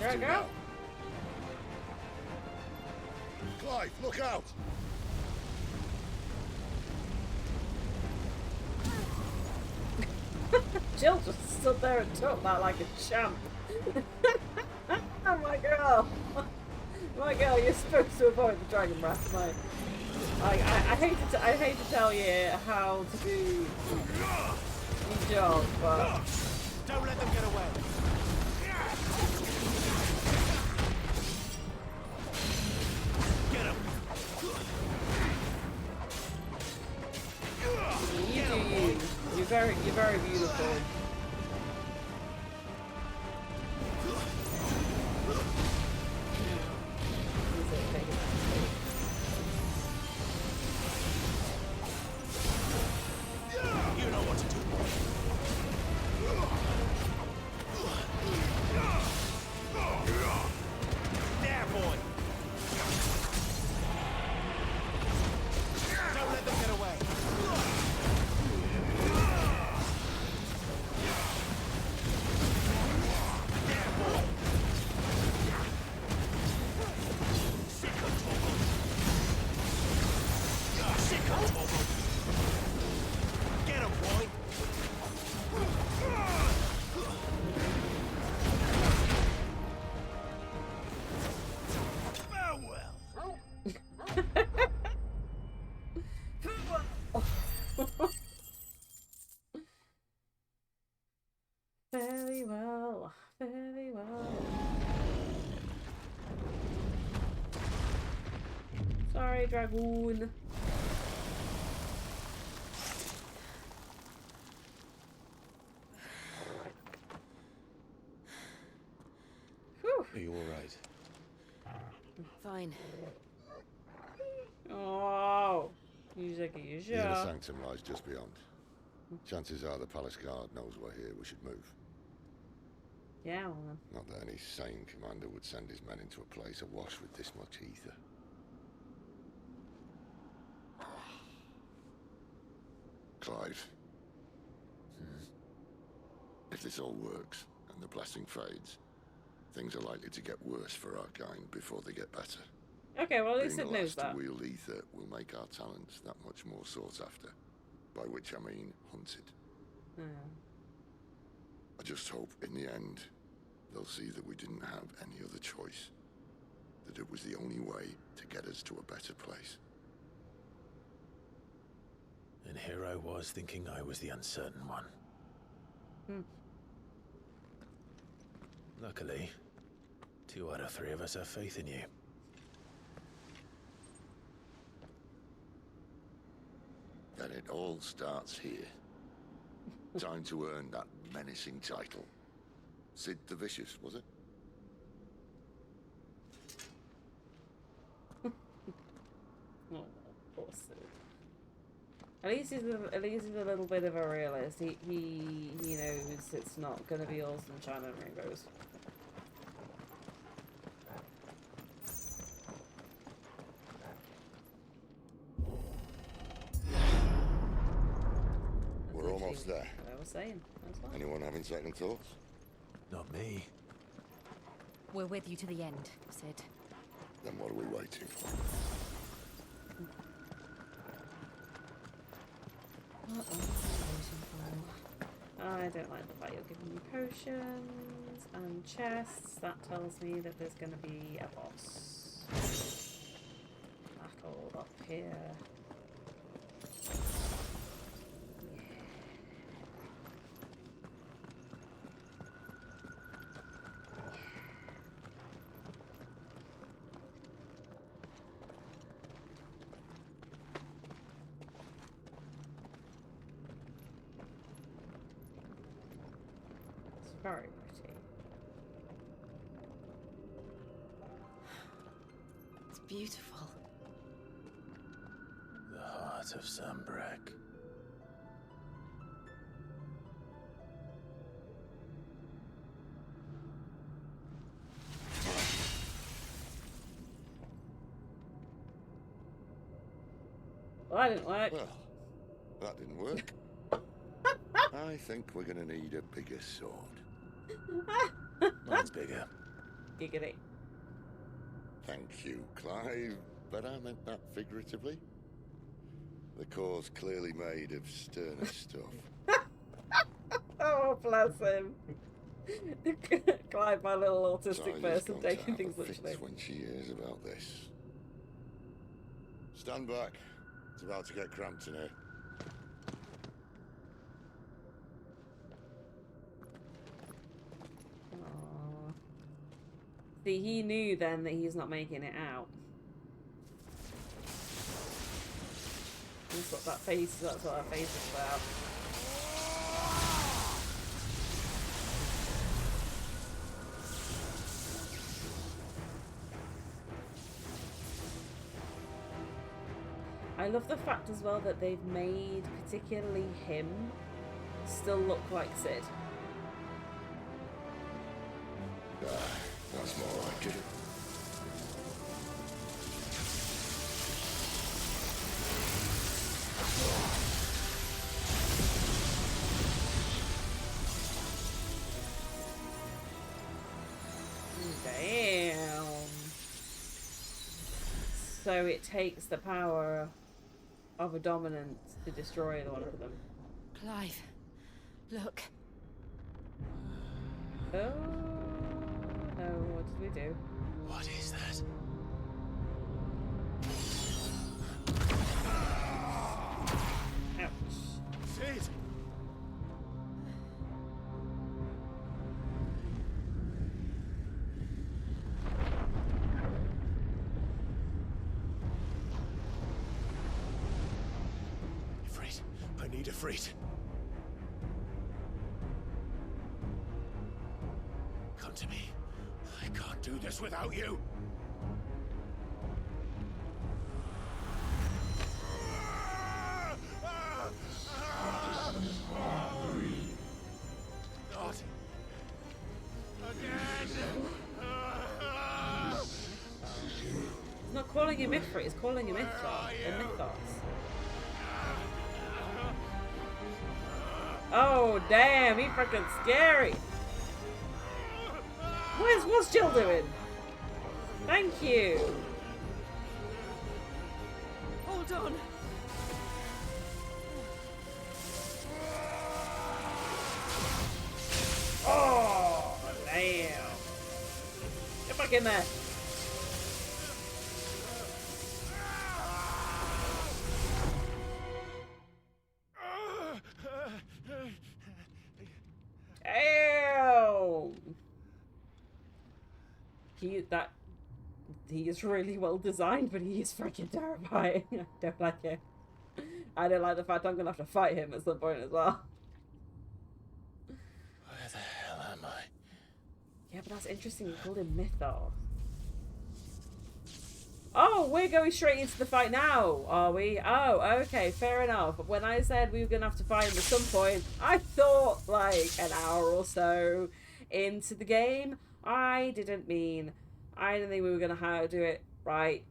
There we go. Clive, look out! Jill just stood there and took that like a champ. Oh my girl. My girl, you're supposed to avoid the dragon breath, mate. I hate to tell you how to do your job, but don't let them get away. Get him. You do you. You're very beautiful. You know what to do, boy. There, boy. Don't let them get away. There, boy. Cid and Torgal. Cid and Torgal. Get him, boy. Very well, very well. Sorry, Dragoon. Are you all right? Fine. Oh, music, are you The inner sure? sanctum lies just beyond. Chances are the palace guard knows we're here. We should move. Yeah, well then. Not that any sane commander would send his men into a place awash with this much ether. Clive. If this all works, and the blessing fades, things are likely to get worse for our kind before they get better. Okay, well at least Being it the knows last that. to wield ether will make our talents that much more sought after. By which I mean hunted. I just hope in the end they'll see that we didn't have any other choice. That it was the only way to get us to a better place. And here I was thinking I was the uncertain one. Luckily, 2 out of 3 of us have faith in you. And it all starts here. Time to earn that menacing title. Cid the Vicious, was it? Oh, poor Cid. At least he's a little bit of a realist. He knows it's not going to be all sunshine and rainbows. We're almost there. What I was saying. That's fine. Anyone having second thoughts? Not me. We're with you to the end, Cid. Then what are we waiting for? I don't like the fact you're giving me potions and chests. That tells me that there's going to be a boss battle up here. Very pretty. It's beautiful. The heart of Sunbreak. Well, that didn't work. Well, that didn't work. I think we're gonna need a bigger sword. Mine's bigger. Giggity. Thank you, Clive, but I meant that figuratively. The core's clearly made of sterner stuff. Oh, bless him. Clive, my little autistic Silas person, got to taking have things a fit literally. when she hears about this. Stand back. It's about to get cramped in here. Aww. See, he knew then that he's not making it out. That's what that face is about. I love the fact as well that they've made particularly him still look like Cid. That's more like it. Damn. So it takes the power of a dominant to destroy one of them. Clive, look. Oh no, what did we do? What is that? Ouch. Cid! Ifrit, I need Ifrit. Come to me. I can't do this without you. Not calling him Mithra. He's calling him Mithra. Mythos. Oh, damn. He freaking scary. What's Jill doing? Thank you. Hold on. Oh, damn. Get back in there. Damn. He is really well designed, but he is freaking terrifying. I don't like it. I don't like the fact I'm gonna have to fight him at some point as well. Where the hell am I? Yeah, but that's interesting. You called him Mythos. Oh, we're going straight into the fight now, are we? Oh, okay, fair enough. When I said we were gonna have to fight him at some point, I thought like an hour or so into the game. I didn't think we were gonna have to do it right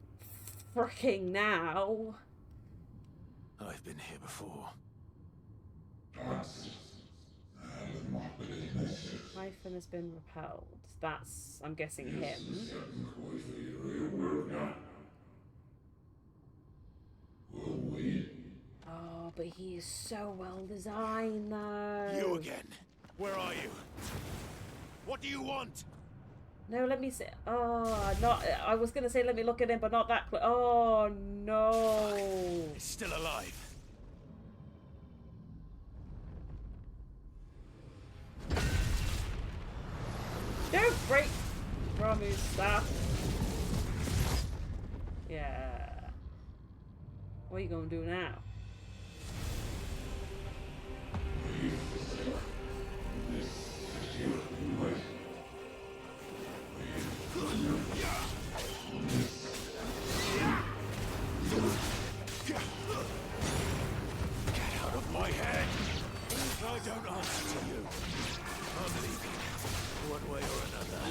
freaking now. I've been here before. Hyphen has been repelled. That's, I'm guessing, him. Oh, but he is so well designed, though. You again? Where are you? What do you want? No, let me see. Oh, not. I was gonna say let me look at him, but not that close. Oh no! He's still alive. Don't break Ramu's staff. Yeah. What are you gonna do now? Get out of my head! I don't answer to you. I'm leaving, one way or another.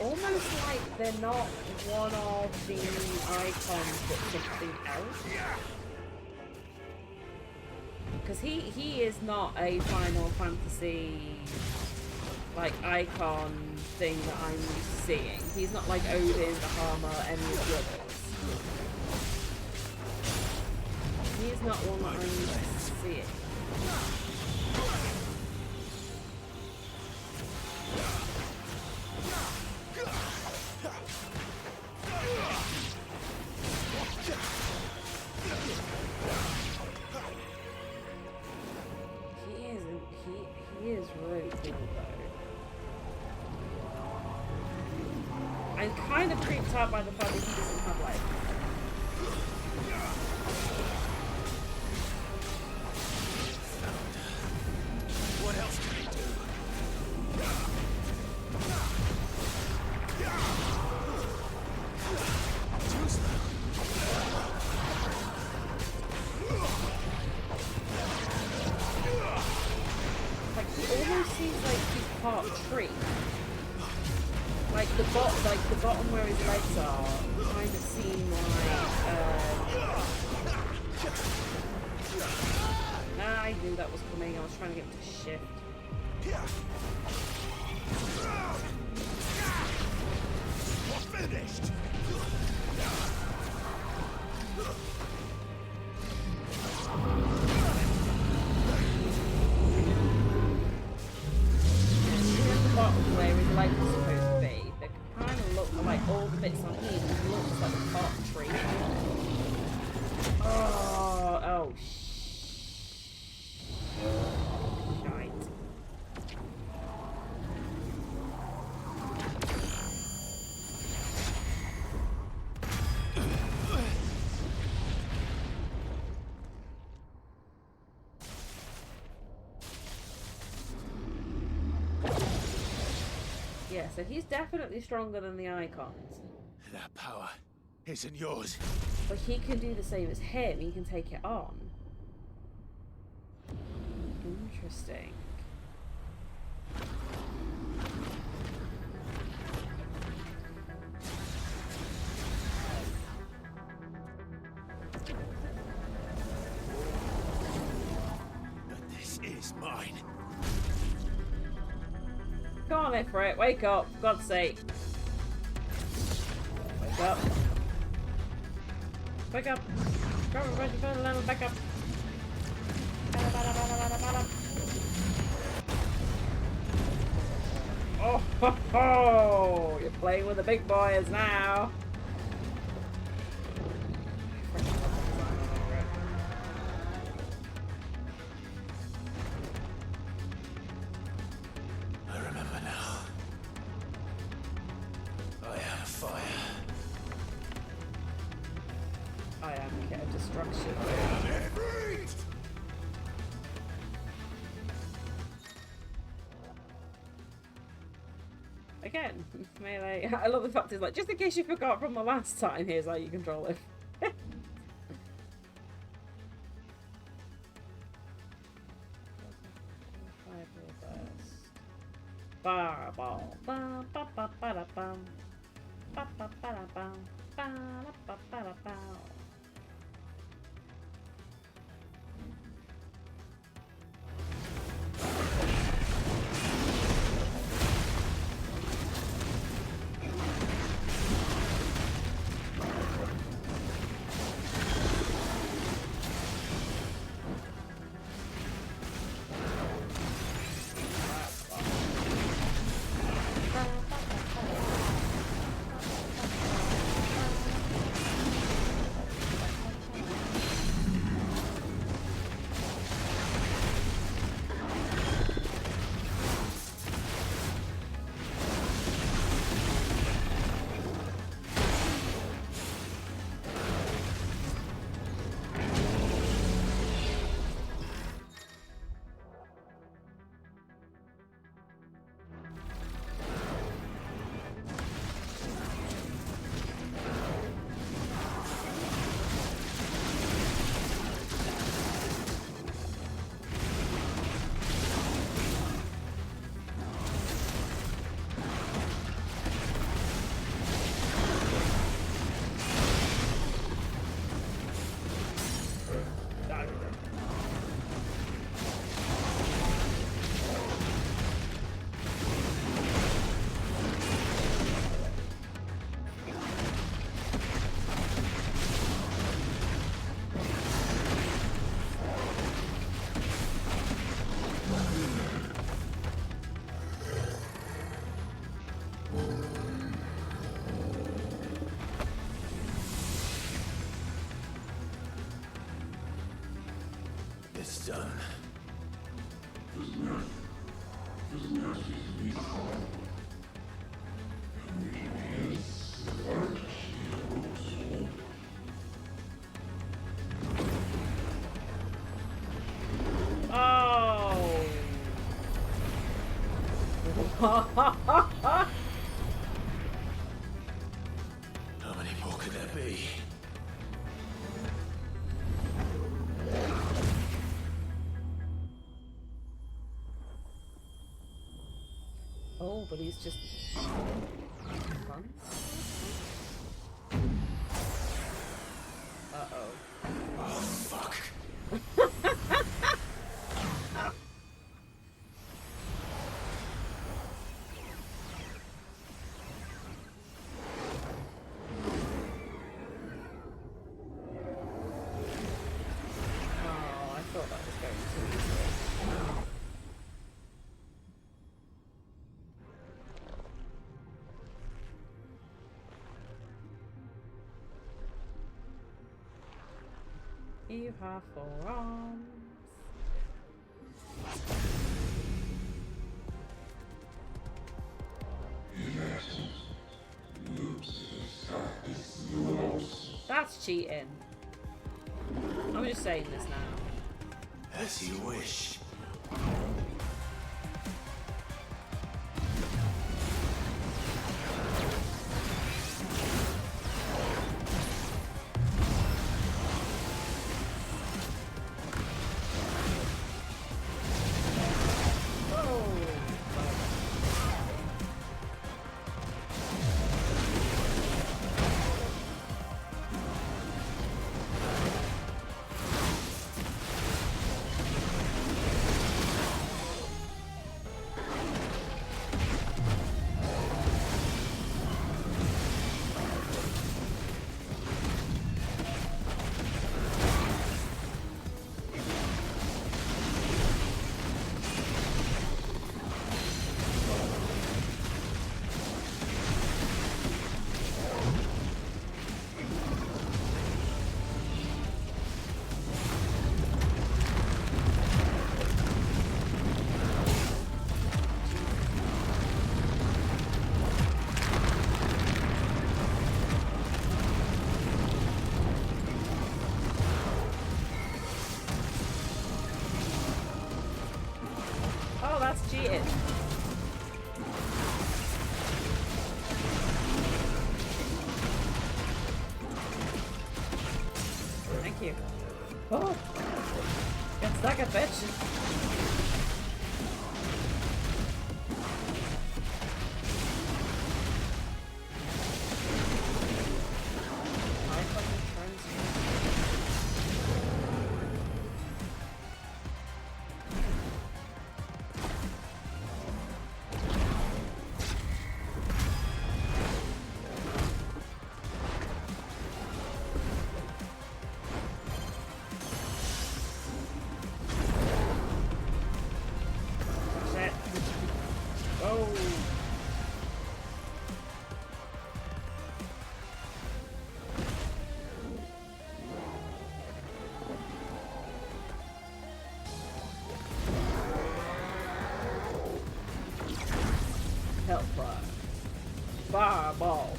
Almost like they're not one of the icons, but something else. Because he is not a Final Fantasy like icon thing that I'm used to seeing. He's not like Odin, Bahama, any of the others. He's not one that I'm used to seeing. He is really cool though. I'm kind of creeped out by the fact that he doesn't have like What else can he do? Too slow. like he almost seems like he's part tree. Like the bottom where his legs are kind of seem like I knew that was coming. I was trying to get him to shift. We're finished. Here's the bottom where his legs are supposed to be. They kind of look like all the bits on him looks like a part tree. Oh shite. Yeah, so he's definitely stronger than the icons. That power isn't yours. But he can do the same as him. He can take it on. Interesting. Come on, Ifrit, wake up, for God's sake. Wake up. Wake up. Back up. Oh ho ho! You're playing with the big boys now. I remember now. I am fire. I am kit of destruction. Again, melee. I love the fact it's like, just in case you forgot from the last time, here's how you control it. Fireball. Bum, ba, ba, ba, da, bum. Ba, ba, ba, da, bum. Ba, da, ba, ba, da, bum. It's done. Oh! How many more could there be? Oh, but he's just fun. Uh-oh. Oh, fuck. Oh, I thought that was going too easily. You have 4 arms. That's cheating. I'm just saying this now. As you wish. Oh, get stuck a bitch. Hellfire. Fireball.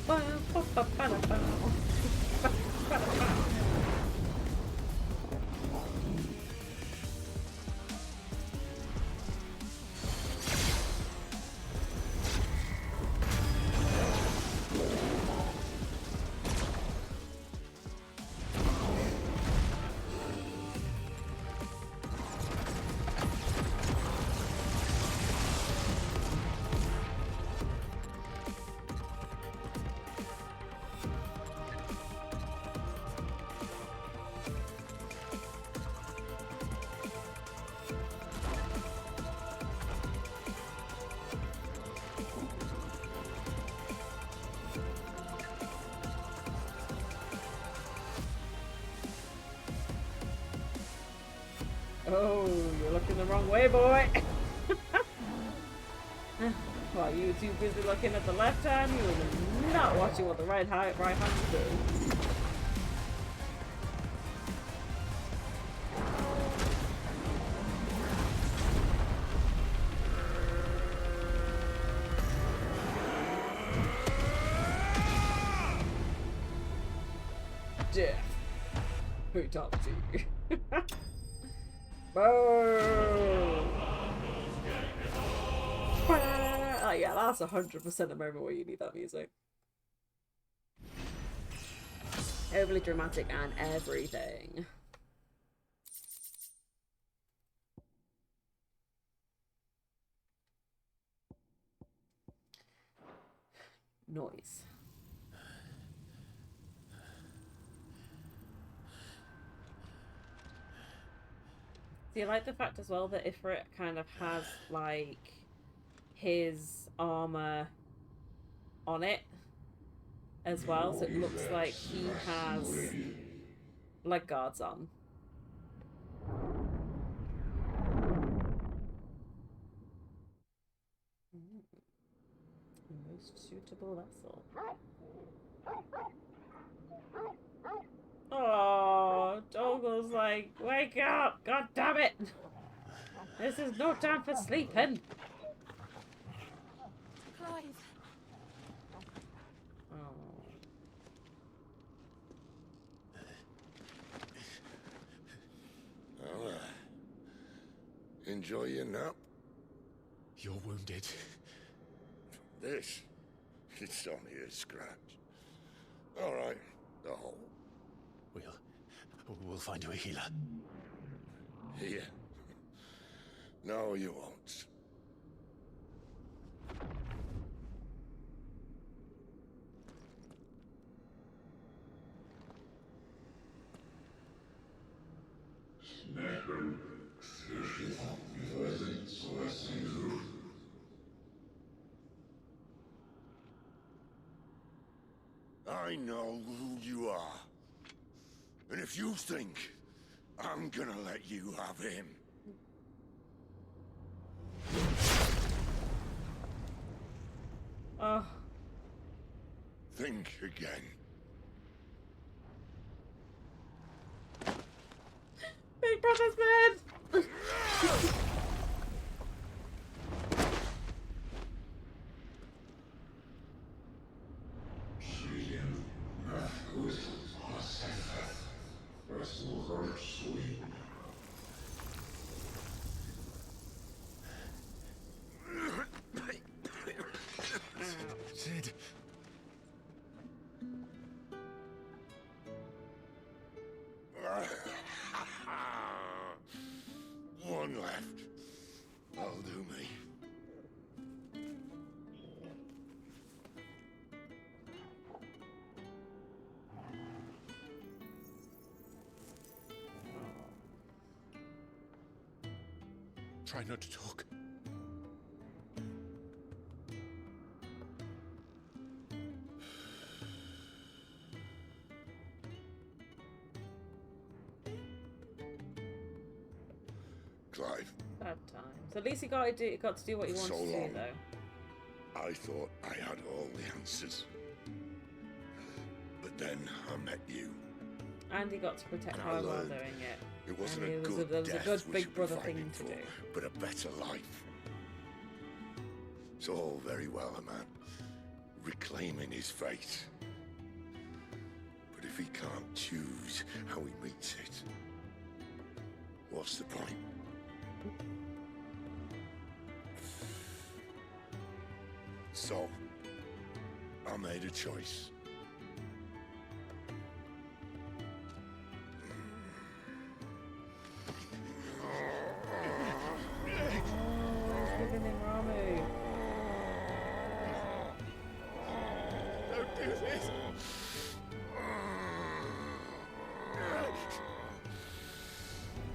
Oh, you're looking the wrong way, boy. While you were too busy looking at the left hand, you were not watching what the right hand was doing. Death. Fatality. Boom! Oh yeah, that's 100% a moment where you need that music. Overly dramatic and everything. Noise. Do you like the fact as well that Ifrit kind of has like his armor on it as well, so it looks like he has leg guards on. Most suitable vessel. Oh, Torgal's like, wake up! God damn it! This is no time for sleeping. Clive. Well, enjoy your nap. You're wounded. This, it's only a scratch. All right, the hole. We'll find you a healer. Here. No, you won't. I know who you are. And if you think I'm gonna let you have him... Think again. Big Brother's dead! Cid. Try not to talk. Clive. Bad times. At least he got to do what he wanted to do, though. I thought I had all the answers. But then I met you. And he got to protect her while doing it. It wasn't and a good there was a death good we big should be brother fighting thing to for, do. but a better life. It's all very well, a man reclaiming his fate. But if he can't choose how he meets it, what's the point? So, I made a choice. Giving him Ramu. Don't do this!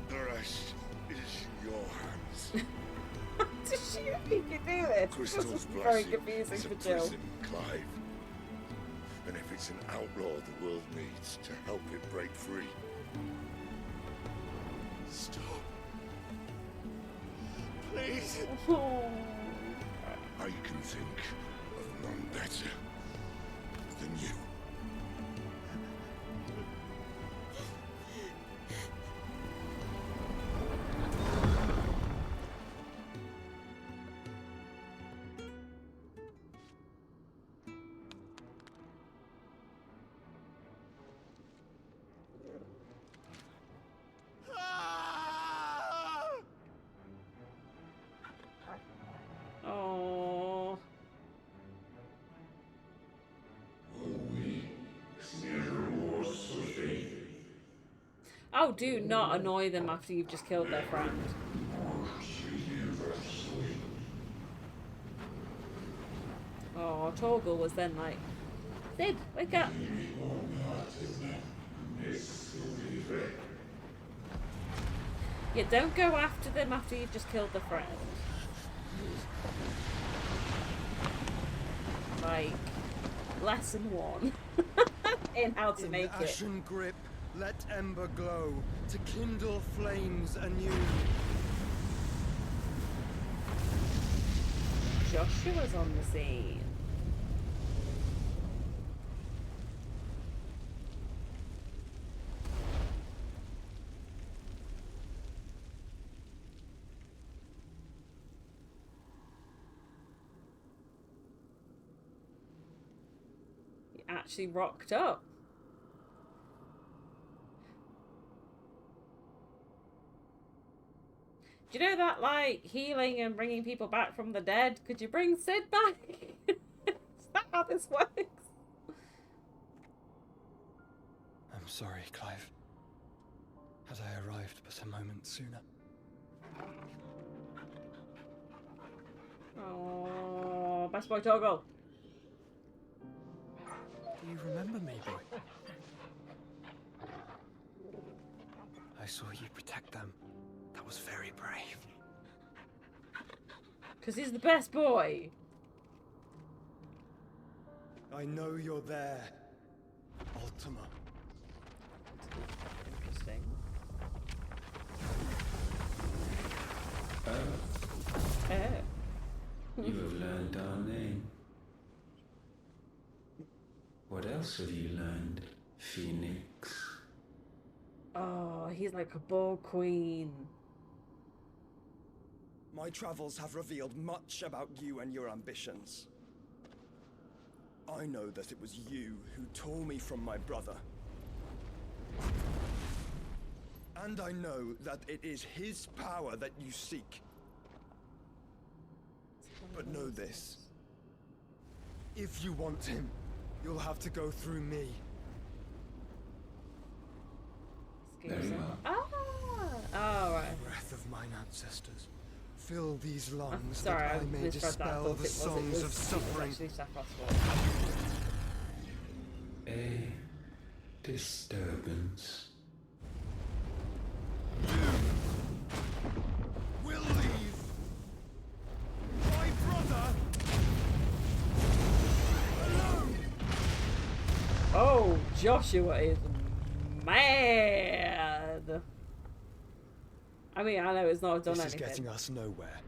The rest is in your hands. Does she think you do this? Crystal's This is very blessing confusing is a for Jill. prison, Clive. And if it's an outlaw the world needs to help it break free. Stop. Please. I can think of none better than you. Oh. Oh, do not annoy them after you've just killed their friend. Oh, Torgal was then like, Cid, wake up. Yeah, don't go after them after you've just killed the friend. Like, lesson 1 in how to make it. Ashen grip, let ember glow to kindle flames anew. Joshua's on the scene. He actually rocked up. Do you know that, like, healing and bringing people back from the dead? Could you bring Cid back? Is that how this works? I'm sorry, Clive. Had I arrived but a moment sooner. Oh, best boy Torgal. Do you remember me, boy? I saw you protect them. That was very brave. Because he's the best boy. I know you're there, Ultima. Interesting. You have learned our name. What else have you learned, Phoenix? Oh, he's like a ball queen. My travels have revealed much about you and your ambitions. I know that it was you who tore me from my brother. And I know that it is his power that you seek. But know this. If you want him, you'll have to go through me. Very well. Ah, right. Breath of mine ancestors. Fill these lungs Sorry, that I I may misread that. I dispel thought the songs of suffering. Actually Sephiroth's voice. A disturbance. We'll leave Joshua is mad. I mean, I know it's not done anything. This is getting us nowhere.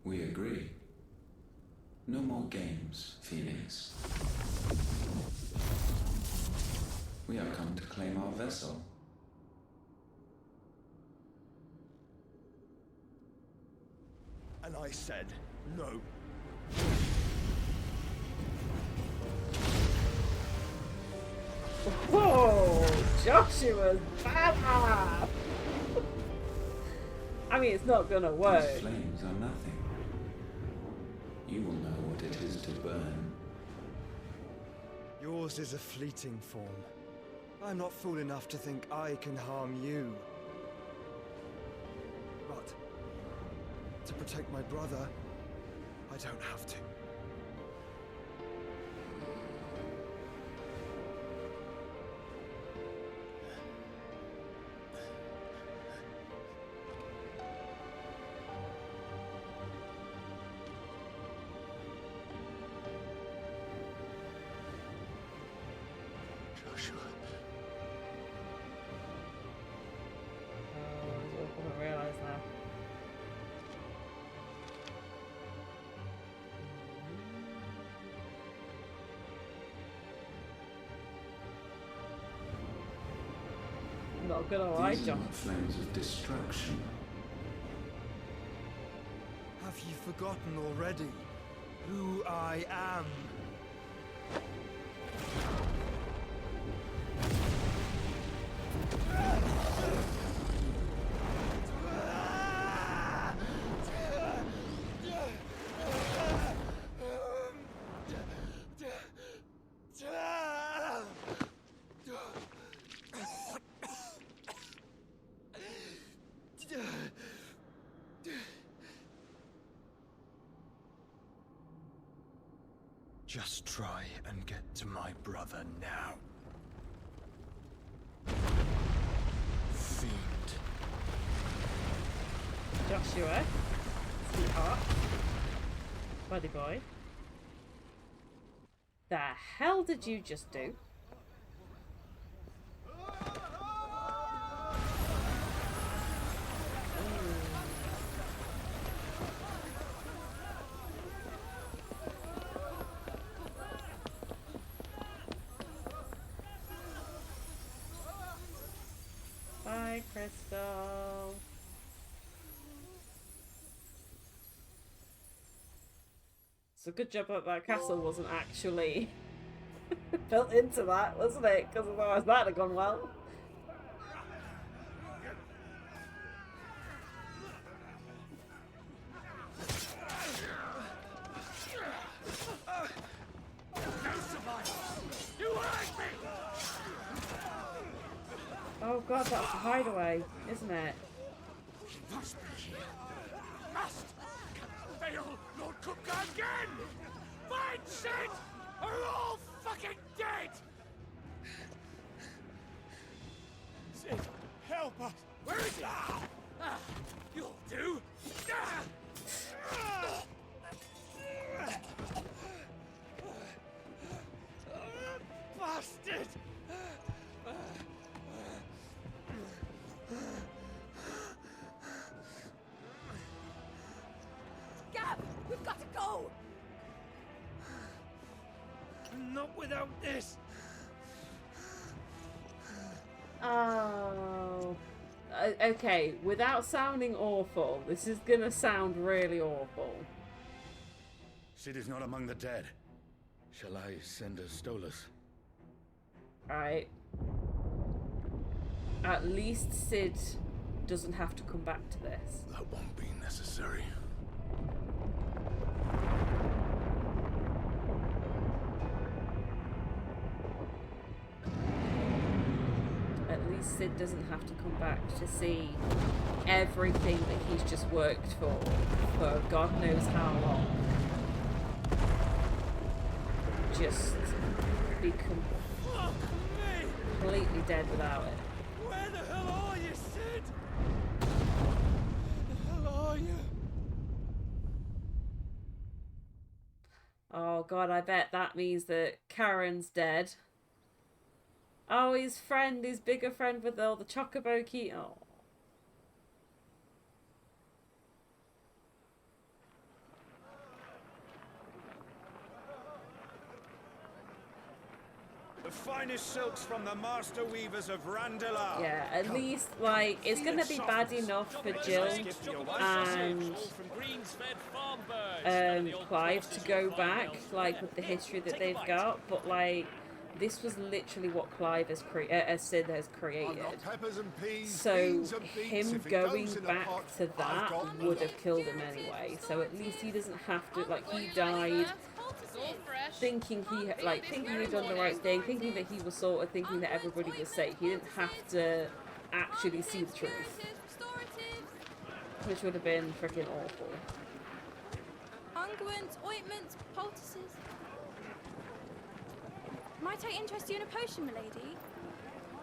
We agree. No more games, Phoenix. We have come to claim our vessel. And I said no. Whoa, Joshua's bad. I mean, it's not gonna work. These flames are nothing. You will know what it is to burn. Yours is a fleeting form. I'm not fool enough to think I can harm you. But to protect my brother, I don't have to. Joshua. I didn't realize that. I'm not gonna lie, These are Josh. not flames of destruction. Have you forgotten already who I am? Just try and get to my brother now. Fiend. Joshua, sweetheart, buddy boy. The hell did you just do? Bye, Crystal. It's a good job that castle wasn't actually built into that, wasn't it? Because otherwise that'd have gone well. Oh god, that's a hideaway, isn't it? He must be here. Must! Fail Lord Kupka again! Find Cid! Or we're all fucking dead! Cid, help us! Where is he? You'll do! Bastard! Gab, we've got to go! Not without this! Oh. Okay, without sounding awful, this is gonna sound really awful. Cid is not among the dead. Shall I send a Stolas? Right. At least Cid doesn't have to come back to this. That won't be necessary. At least Cid doesn't have to come back to see everything that he's just worked for God knows how long. Just be completely dead without it. Where the hell are you, Cid? Where the hell are you? Oh god, I bet that means that Karen's dead. Oh, his friend, his bigger friend with all the chocobo key. Oh. The finest silks from the master weavers of Randalar. Yeah, at least, like, it's gonna be bad enough for Jill and Clive to go back, like, with the history that they've got, but, like, this was literally what Clive has Cid has created. So him going back to that would have killed him anyway. So at least he doesn't have to, like, he died thinking he'd done the right thing, thinking that he was sorted, thinking that everybody was safe. He didn't have to actually see the truth, which would have been freaking awful. Unguents, ointments, poultices. Might I interest you in a potion, milady?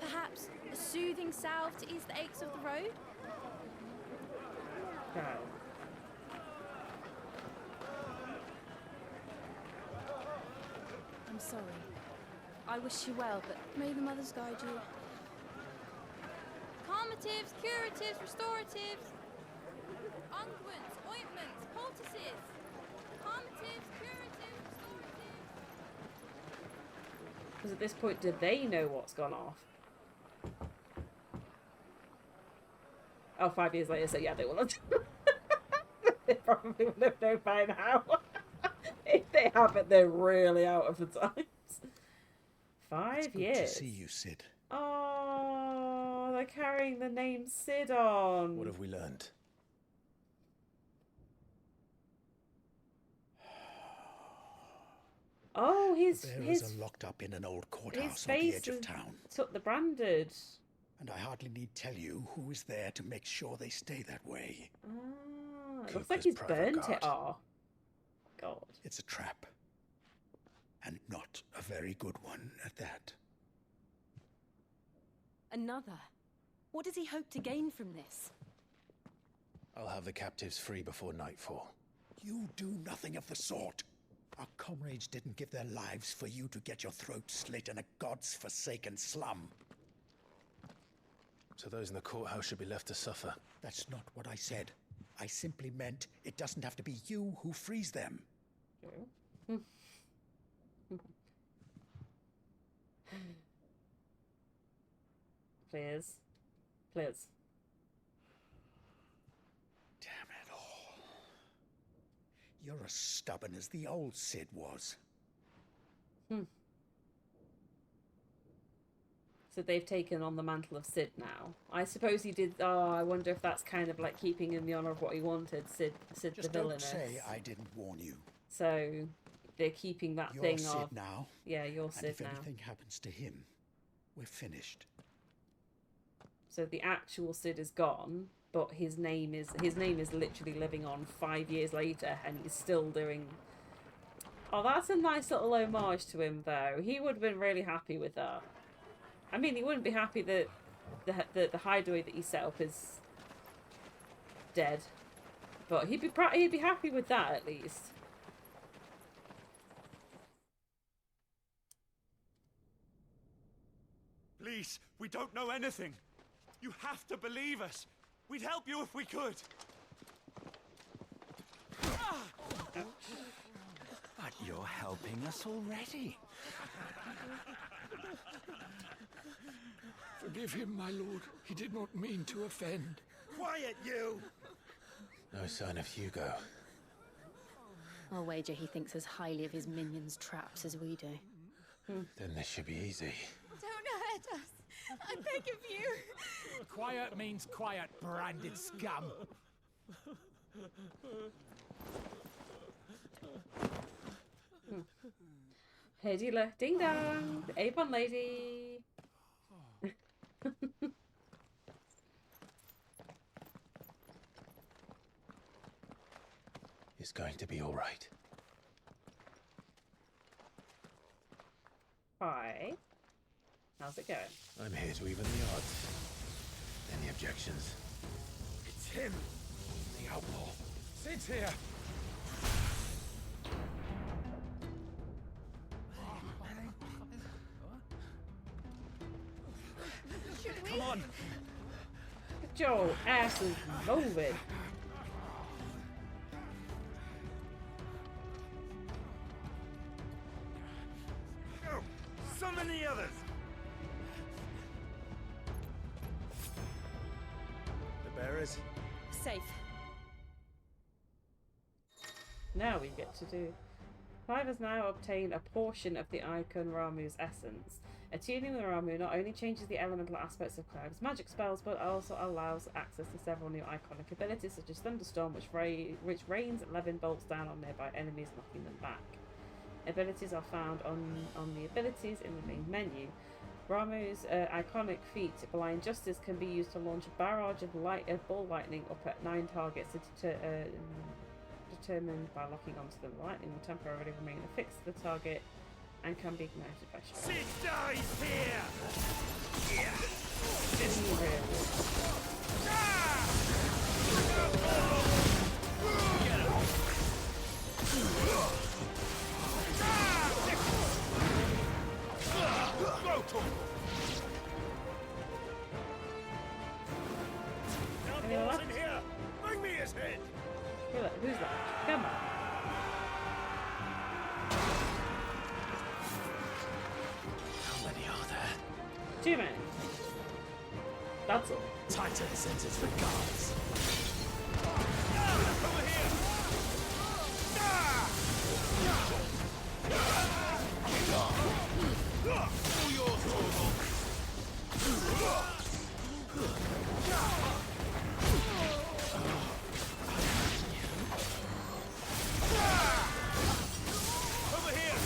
Perhaps a soothing salve to ease the aches of the road? No. I'm sorry. I wish you well, but may the mothers guide you. Calmatives, curatives, restoratives. Unguents, ointments, poultices. Calmatives, curatives, restoratives. Because at this point, do they know what's gone off? Oh, 5 years later, so yeah, they will have. They probably would have known by now. If they haven't, they're really out of the times. 5 years. Good to see you, Cid. Oh, they're carrying the name Cid on. What have we learned? Oh, his bearers are locked up in an old courthouse on the edge of town. Took the branded. And I hardly need tell you who is there to make sure they stay that way. Ah, it looks like he's burnt it off. God. It's a trap. And not a very good one at that. Another? What does he hope to gain from this? I'll have the captives free before nightfall. You do nothing of the sort. Our comrades didn't give their lives for you to get your throat slit in a god's forsaken slum. So those in the courthouse should be left to suffer. That's not what I said. I simply meant it doesn't have to be you who frees them. Please. Please. Damn it all. You're as stubborn as the old Cid was. So they've taken on the mantle of Cid now. I suppose he did. Oh, I wonder if that's kind of like keeping in the honor of what he wanted. Cid Just the villainous. Don't say I didn't warn you. So they're keeping that You're thing Cid of now. Yeah, you're Cid and if now. anything happens to him, we're finished. So the actual Cid is gone, but his name is literally living on 5 years later, and he's still doing. Oh, that's a nice little homage to him, though. He would have been really happy with that. I mean, he wouldn't be happy that the hideaway that he set up is dead, but he'd be happy with that at least. Please, we don't know anything. You have to believe us. We'd help you if we could. But you're helping us already. Forgive him, my lord. He did not mean to offend. Quiet, you! No sign of Hugo. I'll wager he thinks as highly of his minions' traps as we do. Then this should be easy. Don't hurt us. I beg of you. Quiet means quiet, branded scum. Hey, dealer. Ding dong. The Avon lady. It's going to be all right. Hi. How's it going? I'm here to even the odds. Any objections? It's him, the outlaw. Sid's here. Get your asses moving. Oh, summon the others. The bearers? Safe. Now we get to do. Clive has now obtained a portion of the icon Ramuh's essence. Attuning with Ramuh not only changes the elemental aspects of Clive's magic spells, but also allows access to several new iconic abilities, such as Thunderstorm, which rains Levin bolts down on nearby enemies, knocking them back. Abilities are found on the abilities in the main menu. Ramuh's iconic feat, Blind Justice, can be used to launch a barrage of ball lightning up at 9 targets determined by locking onto them. The lightning will temporarily remain affixed to the target and can be ignited by shock. Cid dies here! Anyone left? In here! Bring me his head! Who's that? Come on. How many are there? Too many. That's all. Titan sends its regards. Over here! All yours, Torgal. Over here!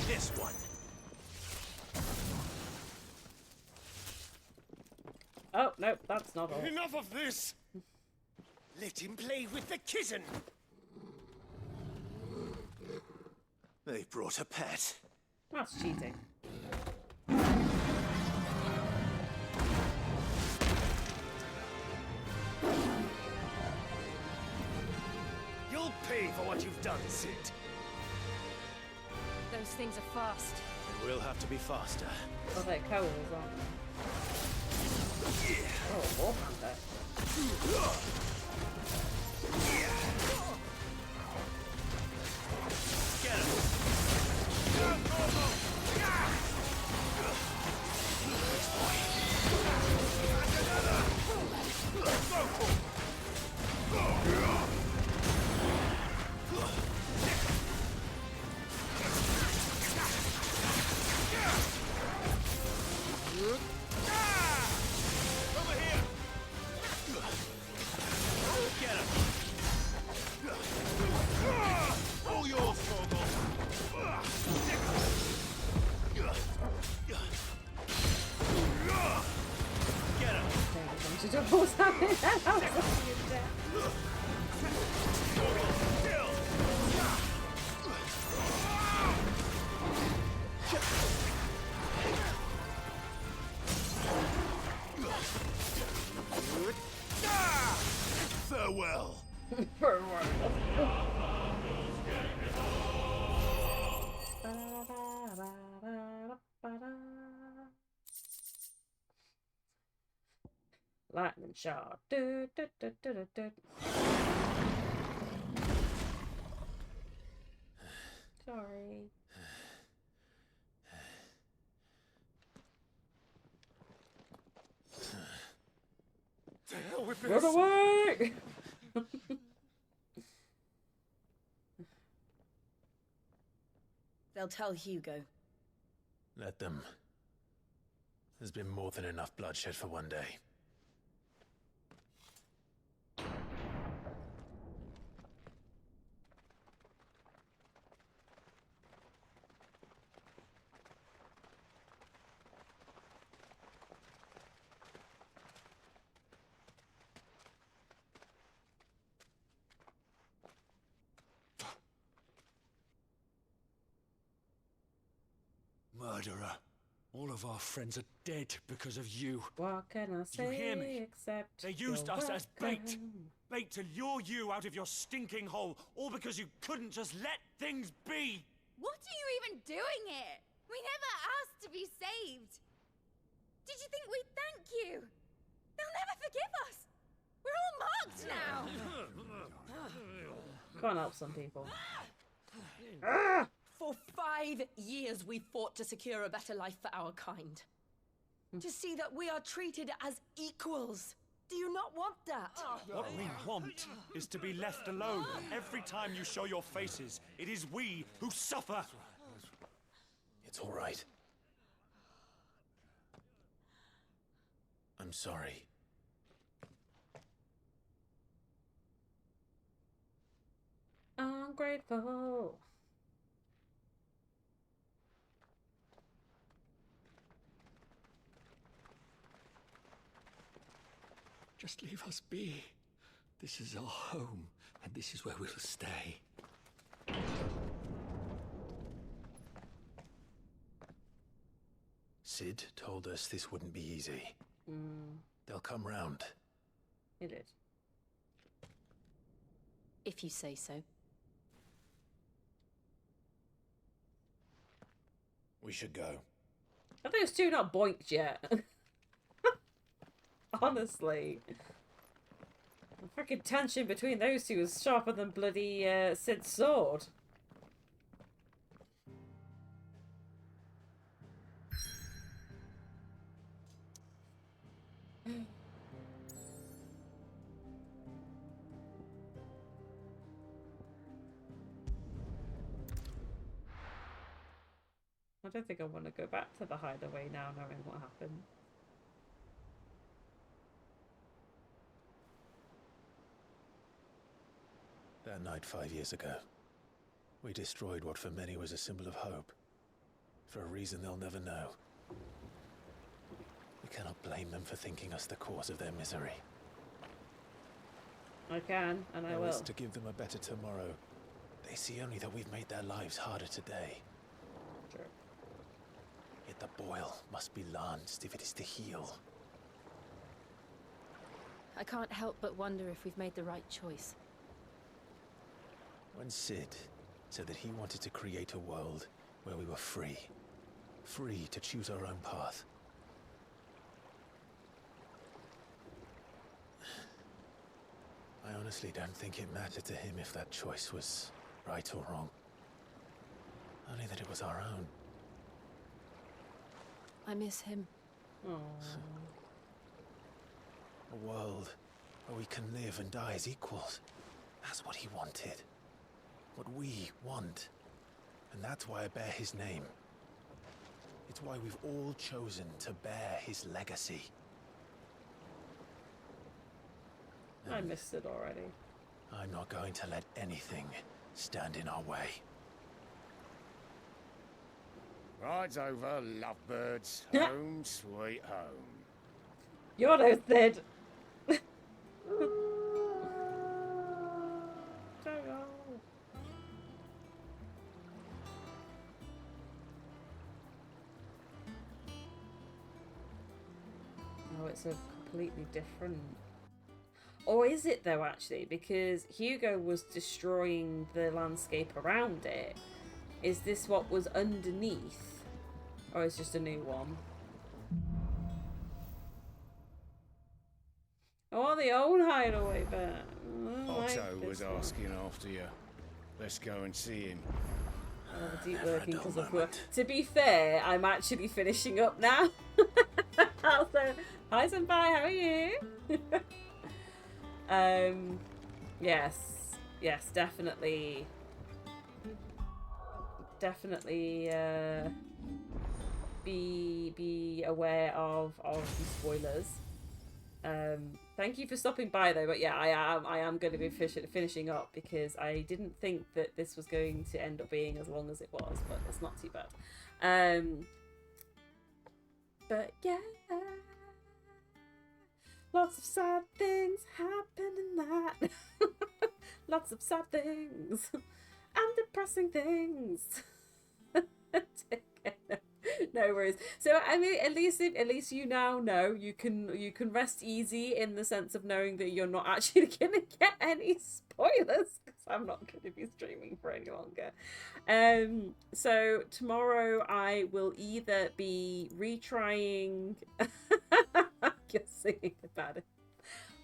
This one. Oh, nope, that's not all. Enough of this! Let him play with the kitten! They brought a pet. That's cheating. You'll pay for what you've done, Cid. Those things are fast. We'll have to be faster. Well, they're coals, aren't they? Oh, war panther. Get him! Over here! Get him! All yours, Torgal! Get him! Farewell! Lightning shot. Du, du, du, du, du, du. Sorry. To hell with this! Run away! They'll tell Hugo. Let them. There's been more than enough bloodshed for one day. Murderer. All of our friends are dead because of you. What can I say? You hear me? Except They used us as bait. welcome. Bait to lure you out of your stinking hole, all because you couldn't just let things be. What are you even doing here? We never asked to be saved. Did you think we'd thank you? They'll never forgive us. We're all marked now. Can't help some people. For 5 years we fought to secure a better life for our kind. To see that we are treated as equals. Do you not want that? What we want is to be left alone. Every time you show your faces, it is we who suffer. It's all right. I'm sorry. Ungrateful. Just leave us be. This is our home, and this is where we'll stay. Cid told us this wouldn't be easy. They'll come round. He did. If you say so. We should go. Are those two not boinked yet? Honestly. The freaking tension between those two is sharper than bloody Cid's sword. I don't think I want to go back to the hideaway now, knowing what happened. That night 5 years ago, we destroyed what for many was a symbol of hope. For a reason they'll never know. We cannot blame them for thinking us the cause of their misery. I can, and I Now will. it's to give them a better tomorrow. They see only that we've made their lives harder today. True. Yet the boil must be lanced if it is to heal. I can't help but wonder if we've made the right choice. When Cid said that he wanted to create a world where we were free. Free to choose our own path. I honestly don't think it mattered to him if that choice was right or wrong. Only that it was our own. I miss him. A world where we can live and die as equals. That's what he wanted. What we want. And that's why I bear his name. It's why we've all chosen to bear his legacy. I missed it already. I'm not going to let anything stand in our way. Ride's over, lovebirds. Home, sweet home. You're no Cid. Oh, it's a completely different... Or is it though, actually? Because Hugo was destroying the landscape around it. Is this what was underneath? Or is it just a new one? Oh, the old hideaway bit. Otto was asking after you. Let's go and see him. Oh, the deep working because of work. To be fair, I'm actually finishing up now. Also, hi Senpai, how are you? Yes, definitely be aware of the spoilers. Thank you for stopping by though, but yeah, I am going to be finishing up because I didn't think that this was going to end up being as long as it was, but it's not too bad. But yeah, lots of sad things happen in that. Lots of sad things and depressing things. No worries. So I mean, at least you now know you can rest easy in the sense of knowing that you're not actually gonna get any spoilers, because I'm not gonna be streaming for any longer. So tomorrow I will either be retrying. You're singing about it.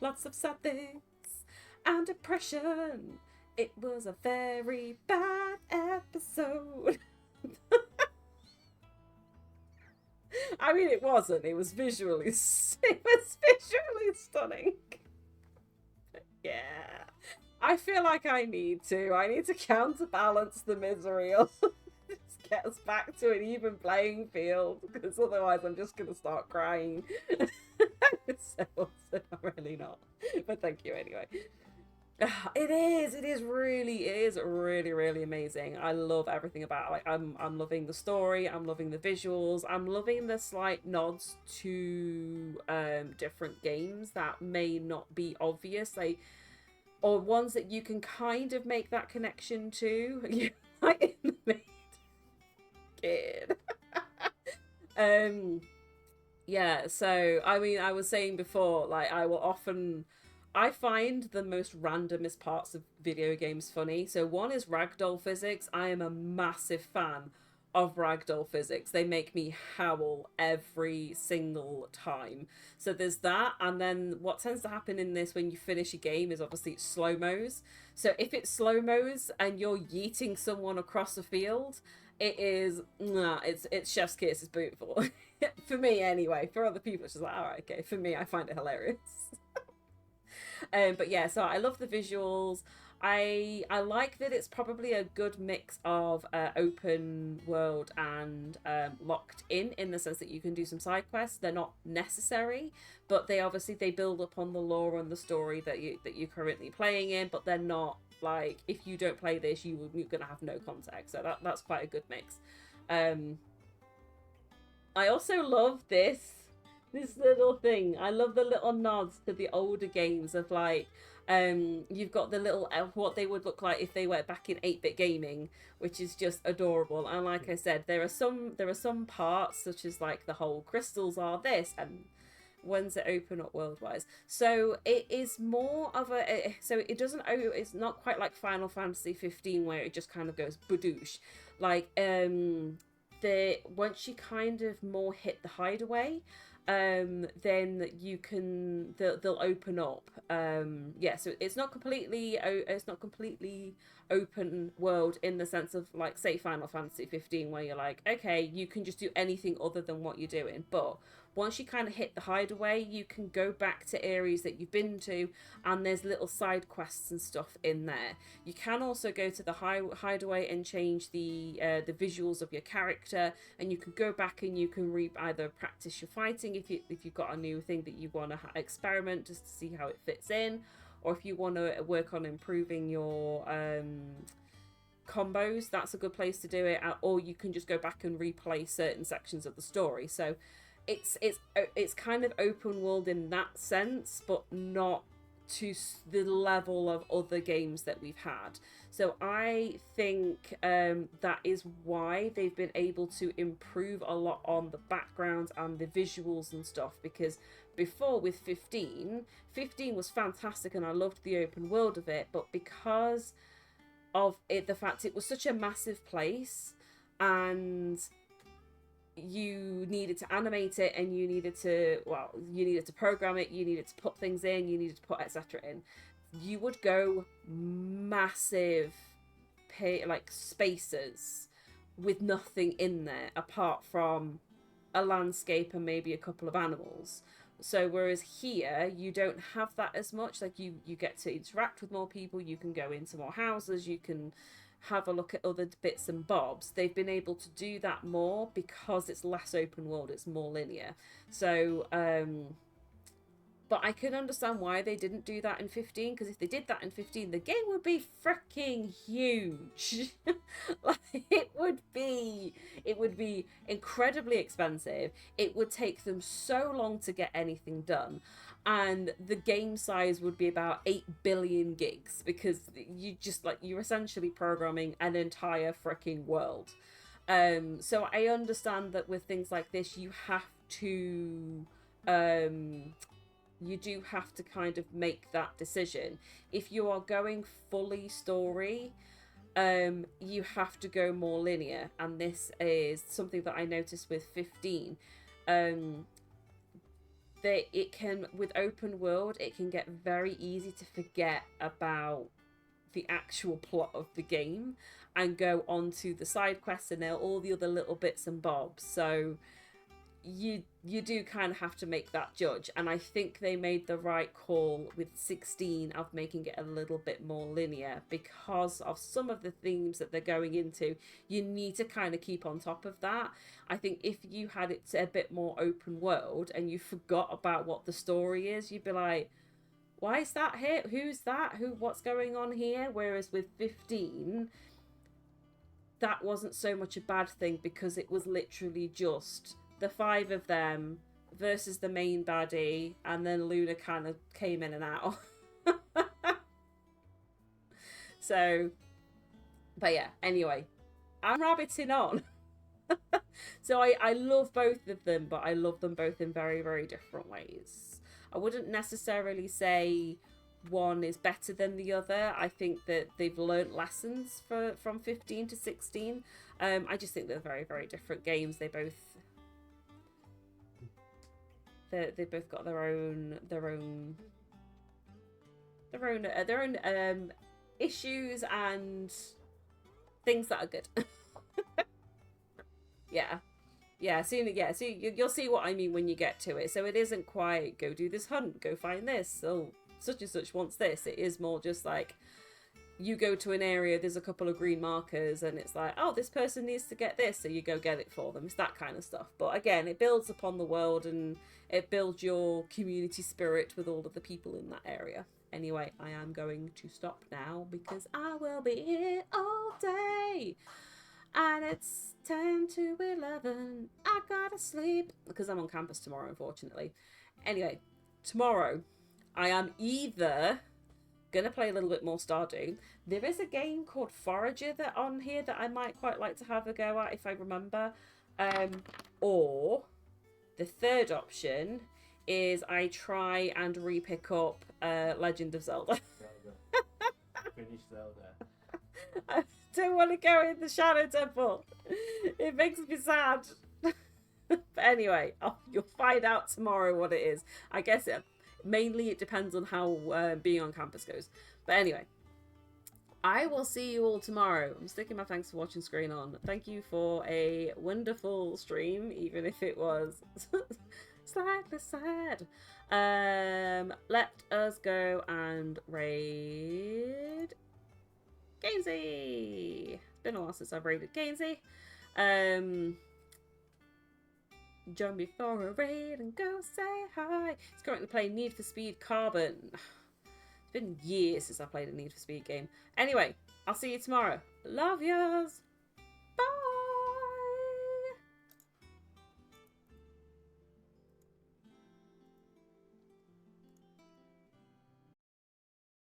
Lots of sad things and depression. It was a very bad episode. I mean, it wasn't. It was visually stunning. Yeah. I feel like I need to counterbalance the misery or just get us back to an even playing field, because otherwise I'm just going to start crying. So I'm really not. But thank you anyway. It is really, really amazing. I love everything about it. Like, I'm loving the story, I'm loving the visuals, I'm loving the slight nods to different games that may not be obvious, like, or ones that you can kind of make that connection to. Like in the kid. Yeah, so I mean, I was saying before, like, I find the most randomest parts of video games funny. So one is ragdoll physics. I am a massive fan of ragdoll physics. They make me howl every single time. So there's that, and then what tends to happen in this when you finish a game is obviously it's slow-mos. So if it's slow-mos and you're yeeting someone across the field, it's chef's kiss, it's beautiful. For me anyway. For other people it's just like, alright, okay. For me, I find it hilarious. But yeah, so I love the visuals. I like that it's probably a good mix of open world and locked in the sense that you can do some side quests. They're not necessary, but they build upon the lore and the story that you're currently playing in, but they're not like, if you don't play this, you're gonna have no context. So that's quite a good mix. I also love this little thing. I love the little nods to the older games of, like, you've got the little what they would look like if they were back in 8-bit gaming, which is just adorable. And like I said, there are some parts, such as like the whole crystals are this, and when's it open up world wise. So it is more of a, so it doesn't, it's not quite like Final Fantasy 15 where it just kind of goes badoosh. Like once you kind of more hit the hideaway, then you can, they'll open up. Yeah, so it's not completely open world in the sense of, like, say Final Fantasy 15 where you're like, okay, you can just do anything other than what you're doing. But once you kind of hit the hideaway, you can go back to areas that you've been to, and there's little side quests and stuff in there. You can also go to the hideaway and change the visuals of your character, and you can go back and you can either practice your fighting if you've got a new thing that you want to experiment just to see how it fits in, or if you want to work on improving your combos, that's a good place to do it. Or you can just go back and replay certain sections of the story. So it's kind of open world in that sense, but not to the level of other games that we've had. So I think that is why they've been able to improve a lot on the backgrounds and the visuals and stuff, because before with 15 was fantastic and I loved the open world of it, but because of it, the fact it was such a massive place and you needed to animate it, and you needed to program it, you needed to put things in, you needed to put etc in, you would go massive like spaces with nothing in there apart from a landscape and maybe a couple of animals. So whereas here you don't have that as much, like you get to interact with more people, you can go into more houses, you can have a look at other bits and bobs. They've been able to do that more because it's less open world, it's more linear. So but I can understand why they didn't do that in 15, because if they did that in 15, the game would be freaking huge. Like, it would be incredibly expensive. It would take them so long to get anything done, and the game size would be about 8 billion gigs, because you're essentially programming an entire freaking world. So I understand that with things like this, you have to, you do have to kind of make that decision. If you are going fully story, you have to go more linear, and this is something that I noticed with 15. That it can, with open world, it can get very easy to forget about the actual plot of the game and go on to the side quests and all the other little bits and bobs. So you do kind of have to make that judge, and I think they made the right call with 16 of making it a little bit more linear because of some of the themes that they're going into. You need to kind of keep on top of that. I think if you had it a bit more open world and you forgot about what the story is, you'd be like, why is that here? Who's that? What's going on here? Whereas with 15, that wasn't so much a bad thing because it was literally just the 5 of them versus the main baddie, and then Luna kind of came in and out. So, but yeah, anyway, I'm rabbiting on. So I love both of them, but I love them both in very, very different ways. I wouldn't necessarily say one is better than the other. I think that they've learnt lessons from 15 to 16. I just think they're very, very different games. They both got their own issues and things that are good. So you'll see what I mean when you get to it. So it isn't quite go do this hunt, go find this, oh such and such wants this. It is more just like you go to an area, there's a couple of green markers, and it's like, oh, this person needs to get this, so you go get it for them. It's that kind of stuff. But again, it builds upon the world and it builds your community spirit with all of the people in that area. Anyway, I am going to stop now because I will be here all day. And it's 10 to 11. I gotta sleep because I'm on campus tomorrow, unfortunately. Anyway, tomorrow I am either gonna play a little bit more Stardew. There is a game called Forager that on here that I might quite like to have a go at if I remember. Or the third option is I try and re-pick up Legend of Zelda. Finish Zelda. I don't want to go in the Shadow Temple. It makes me sad. But anyway, you'll find out tomorrow what it is. I guess mainly it depends on how being on campus goes. But anyway, I will see you all tomorrow. I'm sticking my thanks for watching screen on. Thank you for a wonderful stream, even if it was slightly sad. Let us go and raid Gainsey. It's been a while since I've raided Gainsey. Join me for a raid and go say hi. He's currently playing Need for Speed Carbon. It's been years since I played a Need for Speed game. Anyway, I'll see you tomorrow. Love yous.